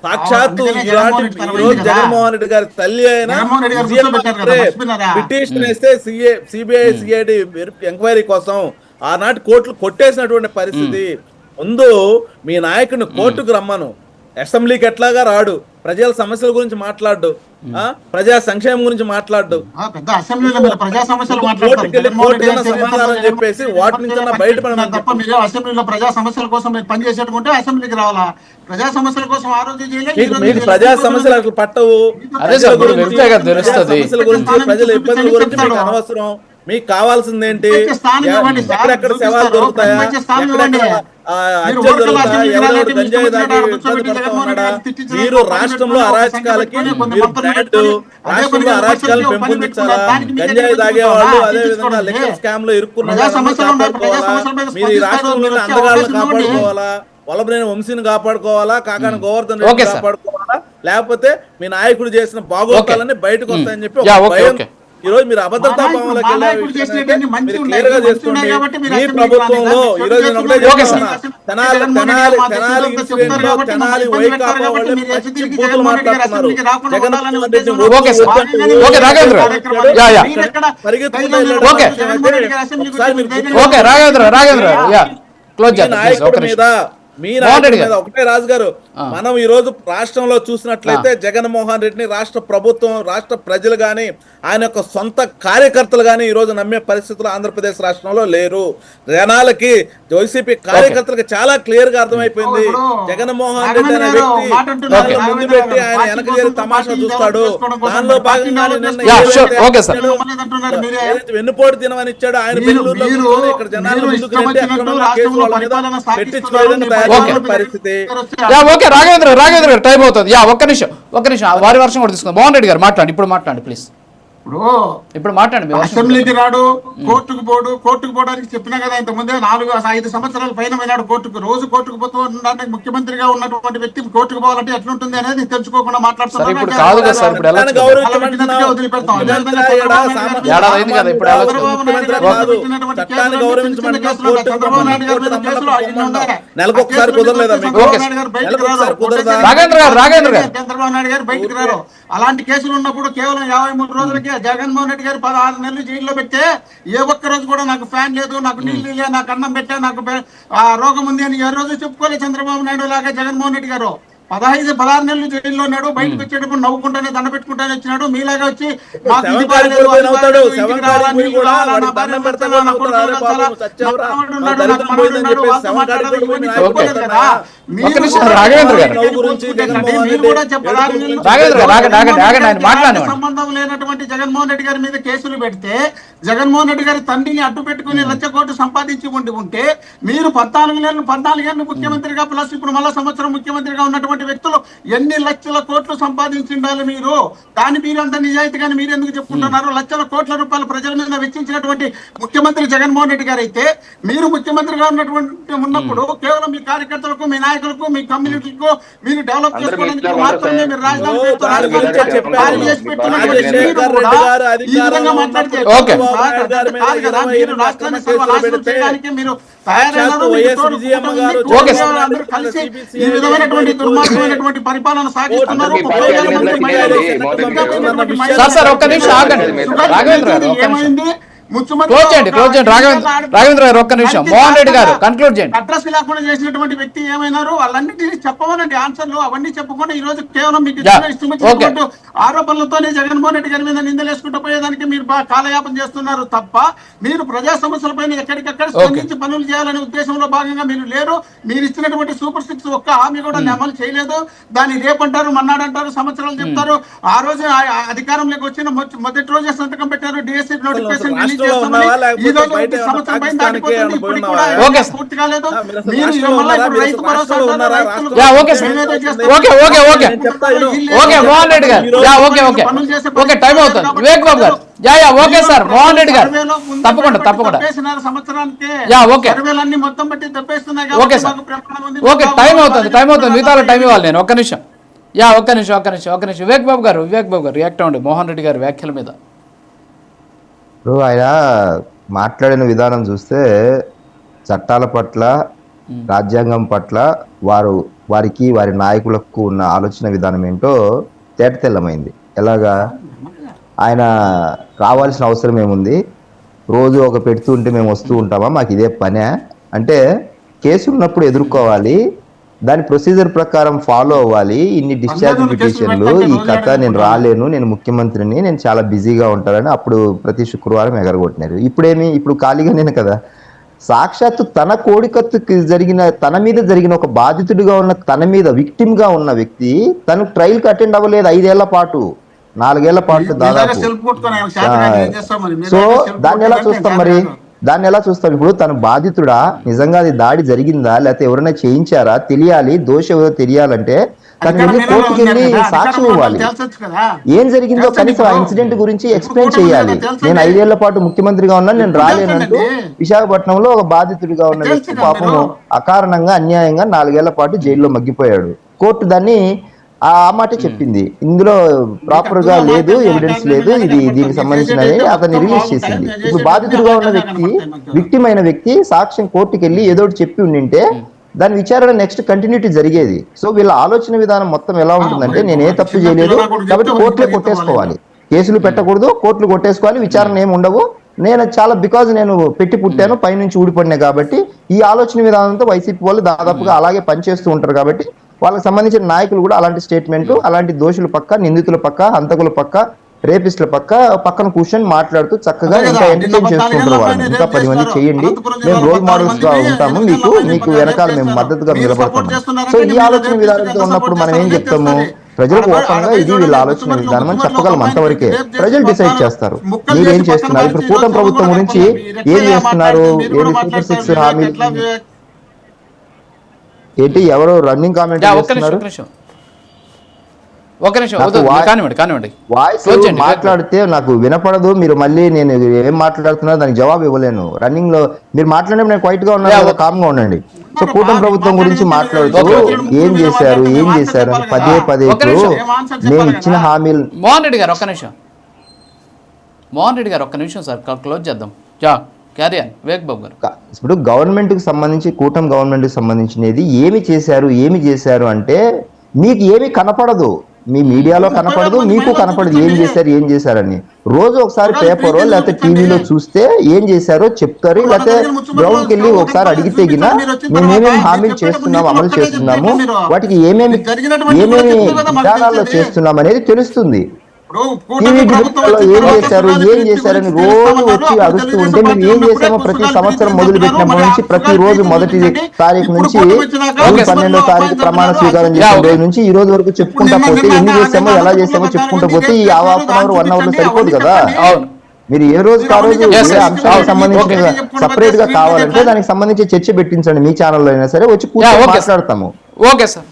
సాక్షాత్తు ఇలాంటి ఈ రోజు జగన్మోహన్ రెడ్డి గారి తల్లి అయిన పిటిషన్ వేస్తే సిబిఐ సిఐడి ఎంక్వైరీ కోసం ఆనాటి కోర్టులు కొట్టేసినటువంటి పరిస్థితి. ముందు మీ నాయకుడిని కోర్టుకు రమ్మను, అసెంబ్లీకి ఎట్లాగా రాడు, ప్రజల సమస్యల గురించి మాట్లాడు, ప్రజా సంక్షేమం గురించి మాట్లాడు, పెద్ద అసెంబ్లీలో మీరు ప్రజా సమస్యలు సమాధానం చెప్పేసి వాటి నుంచి బయటపడమని తప్ప మీరు అసెంబ్లీలో ప్రజా సమస్యల కోసం మీరు పని చేసేట్టుకుంటే అసెంబ్లీకి రావాలా? ప్రజా సమస్యల కోసం ఆ రోజు మీకు ప్రజా సమస్యలు అసలు పట్టవు. అదే సార్, ఇప్పుడు వెళ్తే కదా తెలుస్తుంది. సమస్యల గురించి, ప్రజల ఇబ్బందుల గురించి మీకు అనవసరం. మీకు కావాల్సింది ఏంటి? ఎక్కడెక్కడ శవాలు దొరుకుతాయా, ఎక్కడెక్కడ హత్యలు దొరుకుతాయా, ఎవరెవరు గంజాయి దాగి ఇబ్బంది పడుతూ ఉన్నాడా? మీరు రాష్ట్రంలో అరాచకాలకి మీరు బ్రాండ్, రాష్ట్రంలో అరాచకాలను పెంపొందించాలా? గంజాయి తాగే వాళ్ళు, అదే విధంగా లిక్కర్ స్కామ్ లో ఇరుక్కున్న కాపాడుకోవాలా? మీరు ఈ రాష్ట్రంలో అందగాళ్ళని కాపాడుకోవాలా? వల్లభనేని వంశీని కాపాడుకోవాలా? కాకాని గోవర్ధన్ రెడ్డి కాపాడుకోవాలా? లేకపోతే మీ నాయకుడు చేసిన బాగోతాలని బయటకు వస్తాయని చెప్పి ఈ రోజు మీరు అభద్రతా భావంలోకి మీ ప్రభుత్వంలో ఈ రోజు నేను ఒకటే చెప్తున్నా, తెనాలి వైకాపా వాళ్ళే పచ్చి బూతులు మాట్లాడుతున్నారు. జగన్మోహన్ మీ నాయకుడి మీద ఒకటే రాజు గారు, మనం ఈ రోజు రాష్ట్రంలో చూసినట్లయితే జగన్మోహన్ రెడ్డిని రాష్ట్ర ప్రభుత్వం, రాష్ట్ర ప్రజలు గాని, ఆయన యొక్క సొంత కార్యకర్తలు గాని ఈ రోజు నమ్మే పరిస్థితులు ఆంధ్రప్రదేశ్ రాష్ట్రంలో లేరు. జనాలకి, వైసీపీ కార్యకర్తలకు చాలా క్లియర్ గా అర్థమైపోయింది. జగన్మోహన్ రెడ్డి అనే వ్యక్తి ముందు పెట్టి ఆయన వెనక చేరి తమాషా చూస్తాడు. దానిలో భాగంగా వెన్నుపోటు దినమని ఇచ్చాడు ఆయన బెంగళూరులో. ఇక్కడ జనాలు ముందుకు రండి, అక్కడ కేసు వాళ్ళ మీద పెట్టించుకోవాలని పరిస్థితి. ఓకే, రాఘవేంద్ర గారు టైం అవుతుంది. ఒక్క నిమిషం వారి వర్షం కూడా తీసుకుందాం. మోహన్ రెడ్డి గారు మాట్లాడండి, ఇప్పుడు మాట్లాడండి ప్లీజ్. ఇప్పుడు మాట్లాడండి. అసెంబ్లీకి రాడు, కోర్టుకు పోవడానికి చెప్పినా కదా ఇంత ముందే. 4-5 సంవత్సరాల పైన పోయినాడు కోర్టుకు. రోజు కోర్టుకు పోతూ ఉండడానికి ముఖ్యమంత్రిగా ఉన్నటువంటి వ్యక్తి కోర్టుకు పోవాలంటే ఎట్లుంటుంది అనేది తెలుసుకోకుండా మాట్లాడుతున్నారు. చంద్రబాబు నాయుడు గారు బయటకు రారు. అలాంటి కేసులు ఉన్నప్పుడు కేవలం 53 రోజులకి జగన్మోహన్ రెడ్డి గారు 16 నెలలు జైల్లో పెడితే ఏ ఒక్క రోజు కూడా నాకు ఫ్యాన్ లేదు, నాకు నీళ్ళు లేదు, నాకు అన్నం పెట్టా, నాకు రోగం ఉంది అని ఏ రోజు చెప్పుకోలేదు చంద్రబాబు నాయుడు లాగా జగన్మోహన్ రెడ్డి గారు. 16 నెలలు జైల్లో ఉన్నాడు. బయటకు వచ్చేటప్పుడు నవ్వుకుంటానే, దండ పెట్టుకుంటానే వచ్చినాడు. మీలాగా వచ్చి సంబంధం లేనటువంటి జగన్మోహన్ రెడ్డి గారి మీద కేసులు పెడితే, జగన్మోహన్ రెడ్డి గారి తండ్రిని అడ్డు పెట్టుకుని 1,00,000 కోట్లు సంపాదించి ఉంటే మీరు 14 ఏళ్ళు ముఖ్యమంత్రిగా ప్లస్ ఇప్పుడు మళ్ళా సంవత్సరం ముఖ్యమంత్రిగా ఉన్నటువంటి చేసినటువంటి వ్యక్తులు ఎన్ని లక్షల కోట్లు సంపాదించి ఉండాలి మీరు? దాన్ని మీరంత నిజాయితీగానే మీరు ఎందుకు చెప్పుకుంటున్నారు? లక్షల కోట్ల రూపాయలు ప్రజల మీద వెచ్చించినటువంటి ముఖ్యమంత్రి జగన్మోహన్ రెడ్డి గారు అయితే, మీరు ముఖ్యమంత్రిగా ఉన్నప్పుడు కేవలం మీ కార్యకర్తలకు, మీ నాయకులకు, మీ కమ్యూనిటీకు మీరు డెవలప్ చేసుకోవడానికి మాత్రమే మీరు రాజధాని ఈ విధంగా మాట్లాడితే రాష్ట్రాన్ని సర్వనాశనం చేయడానికి మీరు ఈ విధమైనటువంటి దుర్మార్గమైనటువంటి పరిపాలన సాగిస్తున్నారు. ఏమైంది? క్లోజ్ చేయండి రాఘవేంద్ర గారు ఒక్క నిమిషం. మోహన్ రెడ్డి గారు కన్క్లూడ్ చేయండి. అడ్రస్ లేకుండా చేసినటువంటి వ్యక్తి ఏమైనారు? వాళ్ళన్నింటినీ చెప్పమనండి ఆన్సర్లు. అవన్నీ చెప్పకుండా ఈ రోజు కేవలం మీకు ఇష్టం ఆరోపణలతోనే జగన్మోహన్ రెడ్డి గారి మీద నిందలేసుకుంటూ పోయేదానికి మీరు కాలయాపన చేస్తున్నారు తప్ప మీరు ప్రజా సమస్యలపైన ఎక్కడికక్కడ స్పందించి పనులు చేయాలనే ఉద్దేశంలో భాగంగా మీరు లేరు. మీరు ఇచ్చినటువంటి సూపర్ 6 ఒక్క హామీ కూడా అమలు చేయలేదు. దాన్ని రేపంటారు, మన్నాడంటారు, సంవత్సరాలు చెప్తారు. ఆ రోజు అధికారంలోకి వచ్చిన మొదటి రోజే సంతకం పెట్టారు. డిఎస్సీ నోటిఫికేషన్ రిలీజ్ చేస్తామని. ఈ రోజు సంవత్సరం పైన దాటిపోతుంది, ఇప్పటికి కూడా పూర్తి కాలేదు. మీరు రైతు భరోసా మోహన్ రెడ్డి గారు టైం అవుతుంది. వివేక్ బాబు గారు ఓకే సార్. మోహన్ రెడ్డి గారు తప్పకుండా సర్వేలన్నీ మొత్తం బట్టి దెబ్బేస్తున్నాయి. ఓకే టైం అవుతుంది మిగతా టైం ఇవ్వాలి నేను. ఒక్క నిమిషం వివేక్ బాబు గారు రియాక్ట్ అవ్వండి మోహన్ రెడ్డి గారి వ్యాఖ్యల మీద. ఇప్పుడు ఆయన మాట్లాడిన విధానం చూస్తే చట్టాల పట్ల, రాజ్యాంగం పట్ల వారికి వారి నాయకులకు ఉన్న ఆలోచన విధానం ఏంటో తేటతెల్లమైంది. ఎలాగా ఆయన రావాల్సిన అవసరం ఏముంది? రోజు ఒక పెడుతుంటే మేము వస్తూ ఉంటామా? మాకు ఇదే పనే అంటే కేసు ఉన్నప్పుడు ఎదుర్కోవాలి, దాని ప్రొసీజర్ ప్రకారం ఫాలో అవ్వాలి. ఇన్ని డిశ్చార్జ్ పిటిషన్లు, ఈ కథ నేను రాలేను, నేను ముఖ్యమంత్రిని, నేను చాలా బిజీగా ఉంటానని అప్పుడు ప్రతి శుక్రవారం ఎగరగొట్టినారు. ఇప్పుడు ఖాళీగానే కదా. సాక్షాత్తు తన కోడికత్తుకి తన మీద జరిగిన ఒక బాధితుడిగా ఉన్న, తన మీద విక్టిమ్ గా ఉన్న వ్యక్తి తను ట్రయల్ కి అటెండ్ అవ్వలేదు 5 ఏళ్ల పాటు, 4 ఏళ్ల పాటు దాదాపు. సో దాన్ని ఎలా చూస్తాం? ఇప్పుడు తన బాధితుడా, నిజంగా అది దాడి జరిగిందా, లేకపోతే ఎవరైనా చేయించారా తెలియాలి. దోషి ఎవరో తెలియాలంటే తను వెళ్ళి కోర్టుకి వెళ్ళి సాక్ష్యం ఇవ్వాలి. ఏం జరిగిందో కనీసం ఆ ఇన్సిడెంట్ గురించి ఎక్స్ప్లెయిన్ చేయాలి. నేను 5 ఏళ్ల పాటు ముఖ్యమంత్రిగా ఉన్నాను, నేను రాలేనంటూ విశాఖపట్నంలో ఒక బాధితుడిగా ఉన్న వ్యక్తి పాపం అకారణంగా అన్యాయంగా 4 ఏళ్ల పాటు జైల్లో మగ్గిపోయాడు. కోర్టు దాన్ని ఆ మాట చెప్పింది. ఇందులో ప్రాపర్ గా లేదు, ఎవిడెన్స్ లేదు, ఇది దీనికి సంబంధించినది అతన్ని రిలీజ్ చేసింది. ఇప్పుడు బాధితుడుగా ఉన్న వ్యక్తి, విక్టిమ్ అయిన వ్యక్తి సాక్ష్యం కోర్టుకి వెళ్ళి ఏదో చెప్పి ఉండింటే దాని విచారణ నెక్స్ట్ కంటిన్యూటీ జరిగేది. సో వీళ్ళ ఆలోచన విధానం మొత్తం ఎలా ఉంటుందంటే, నేను ఏ తప్పు చేయలేదు కాబట్టి కోర్టులే కొట్టేసుకోవాలి, కేసులు పెట్టకూడదు, కోర్టులు కొట్టేసుకోవాలి, విచారణ ఏమి ఉండవు, నేను చాలా నేను పెట్టి పుట్టాను, పైనుంచి ఊడిపడినా కాబట్టి ఈ ఆలోచన విధానంతో వైసీపీ వాళ్ళు దాదాపుగా అలాగే పనిచేస్తూ ఉంటారు. కాబట్టి వాళ్ళకి సంబంధించిన నాయకులు కూడా అలాంటి స్టేట్మెంట్, అలాంటి దోషుల పక్క, నిందితుల పక్క, హంతకుల పక్క, రేపిస్టుల పక్కన కూర్చొని మాట్లాడుతూ చక్కగా ఇంకా ఎంటర్టైన్ చేస్తుంటారు వాళ్ళని. ఇంకా 10 మంది చేయండి, మేము రోల్ మోడల్స్ గా ఉంటాము, మీకు వెనకాల మేము మద్దతుగా నిలబడతాము. సో ఈ ఆలోచన విధానంతో ఉన్నప్పుడు మనం ఏం చెప్తాము? ప్రజలకు ఓపెన్ గా ఇది వీళ్ళ ఆలోచన విధానం అని చెప్పగలం. అంతవరకే ప్రజలు డిసైడ్ చేస్తారు మీరేం చేస్తున్నారు. ఇప్పుడు కూటమి ప్రభుత్వం గురించి ఏం చేస్తున్నారు, ఏది సూపర్ 6 హామీ ఏంటి, ఎవరో రన్నింగ్ కామెంట్ చేస్తున్నారు. వాయిస్ మాట్లాడితే నాకు వినపడదు, మీరు మళ్ళీ నేను ఏం మాట్లాడుతున్నారు దానికి జవాబు ఇవ్వలేను. రన్నింగ్ లో మీరు మాట్లాడినప్పుడు నేను క్వైట్ గా ఉన్నాను, కామ్ గా ఉండండి. సో కూటమి ప్రభుత్వం గురించి మాట్లాడుతూ ఏం చేశారు అని పదే నేను ఇచ్చిన హామీలు. మోహన్ రెడ్డి గారు ఒక్క నిమిషం సార్, క్లోజ్ చేద్దాం. ఇప్పుడు గవర్నమెంట్ కు సంబంధించి, కూటమి గవర్నమెంట్ కి సంబంధించినది ఏమి చేశారు అంటే మీకు ఏమి కనపడదు, మీ మీడియాలో కనపడదు, మీకు కనపడదు ఏం చేశారని. రోజు ఒకసారి పేపరో లేకపోతే టీవీలో చూస్తే ఏం చేశారో చెప్తారు, లేకపోతే గ్రౌండ్కి వెళ్ళి ఒకసారి అడిగితే గినా మేమేమేమి హామీలు చేస్తున్నాము, అమలు చేస్తున్నాము, వాటికి ఏమేమి విధానాల్లో చేస్తున్నాం అనేది తెలుస్తుంది. టీవీ డిబేట్లో ఏం చేశారని రోజు వచ్చి అరుస్తూ ఉంటే మేము ఏం చేశామో ప్రతి సంవత్సరం మొదలు పెట్టినప్పటి నుంచి ప్రతి రోజు 1వ తారీఖు నుంచి జూన్ 12వ తారీఖు ప్రమాణ స్వీకారం చేసిన రోజు నుంచి ఈ రోజు వరకు చెప్పుకుంటా పోతే ఎన్ని చేసామో ఎలా చేసామో చెప్పుకుంటా పోతే ఈ హాఫ్ అన్ అవర్ 1 అవర్ లో సరిపోదు కదా. మీరు ఏ రోజు ఆ రోజు అంశాలకు సంబంధించిన సపరేట్ గా కావాలంటే దానికి సంబంధించి చర్చ పెట్టించండి, మీ ఛానల్లో అయినా సరే వచ్చి కూర్చొని మాట్లాడతాము. Okay sir.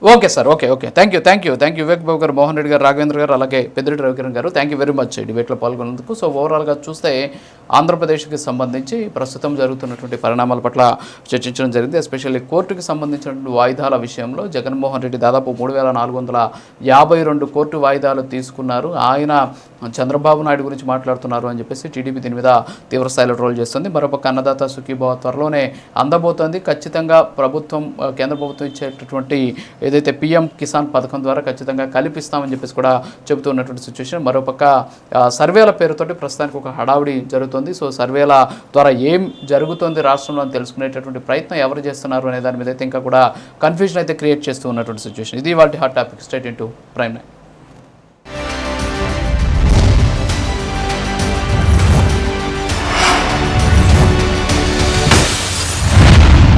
Okay sir, okay thank you Vivek Babu గారు, మోహన్ రెడ్డి గారు, రాఘవేంద్ర గారు, అలాగే పెద్దిరెడ్డి రవికిరణ్ గారు, థ్యాంక్ యూ వెరీ మచ్ డిబేట్లో పాల్గొన్నందుకు. సో ఓవరాల్గా చూస్తే ఆంధ్రప్రదేశ్కి సంబంధించి ప్రస్తుతం జరుగుతున్నటువంటి పరిణామాల పట్ల చర్చించడం జరిగింది. ఎస్పెషల్లీ కోర్టుకి సంబంధించినటువంటి వాయిదాల విషయంలో జగన్మోహన్ రెడ్డి దాదాపు 3452 కోర్టు వాయిదాలు తీసుకున్నారు. ఆయన చంద్రబాబు నాయుడు గురించి మాట్లాడుతున్నారు అని చెప్పేసి టీడీపీ దీని మీద తీవ్రస్థాయిలో ట్రోల్ చేస్తుంది. మరొక అన్నదాత సుఖీభావ త్వరలోనే అందబోతోంది. ఖచ్చితంగా ప్రభుత్వం, కేంద్ర ప్రభుత్వం ఇచ్చేటటువంటి ఏదైతే పీఎం కిసాన్ పథకం ద్వారా ఖచ్చితంగా కల్పిస్తామని చెప్పేసి కూడా చెబుతున్నటువంటి సిచ్యువేషన్. మరోపక్క సర్వేల పేరుతోటి ప్రస్తుతానికి ఒక హడావుడి జరుగుతుంది. సో సర్వేల ద్వారా ఏం జరుగుతుంది రాష్ట్రంలో అని తెలుసుకునేటటువంటి ప్రయత్నం ఎవరు చేస్తున్నారు అనే దాని మీద అయితే ఇంకా కూడా కన్ఫ్యూజన్ అయితే క్రియేట్ చేస్తూ ఉన్నటువంటి సిచ్యువేషన్. ఇది వాటి hot topic. Straight into prime 9.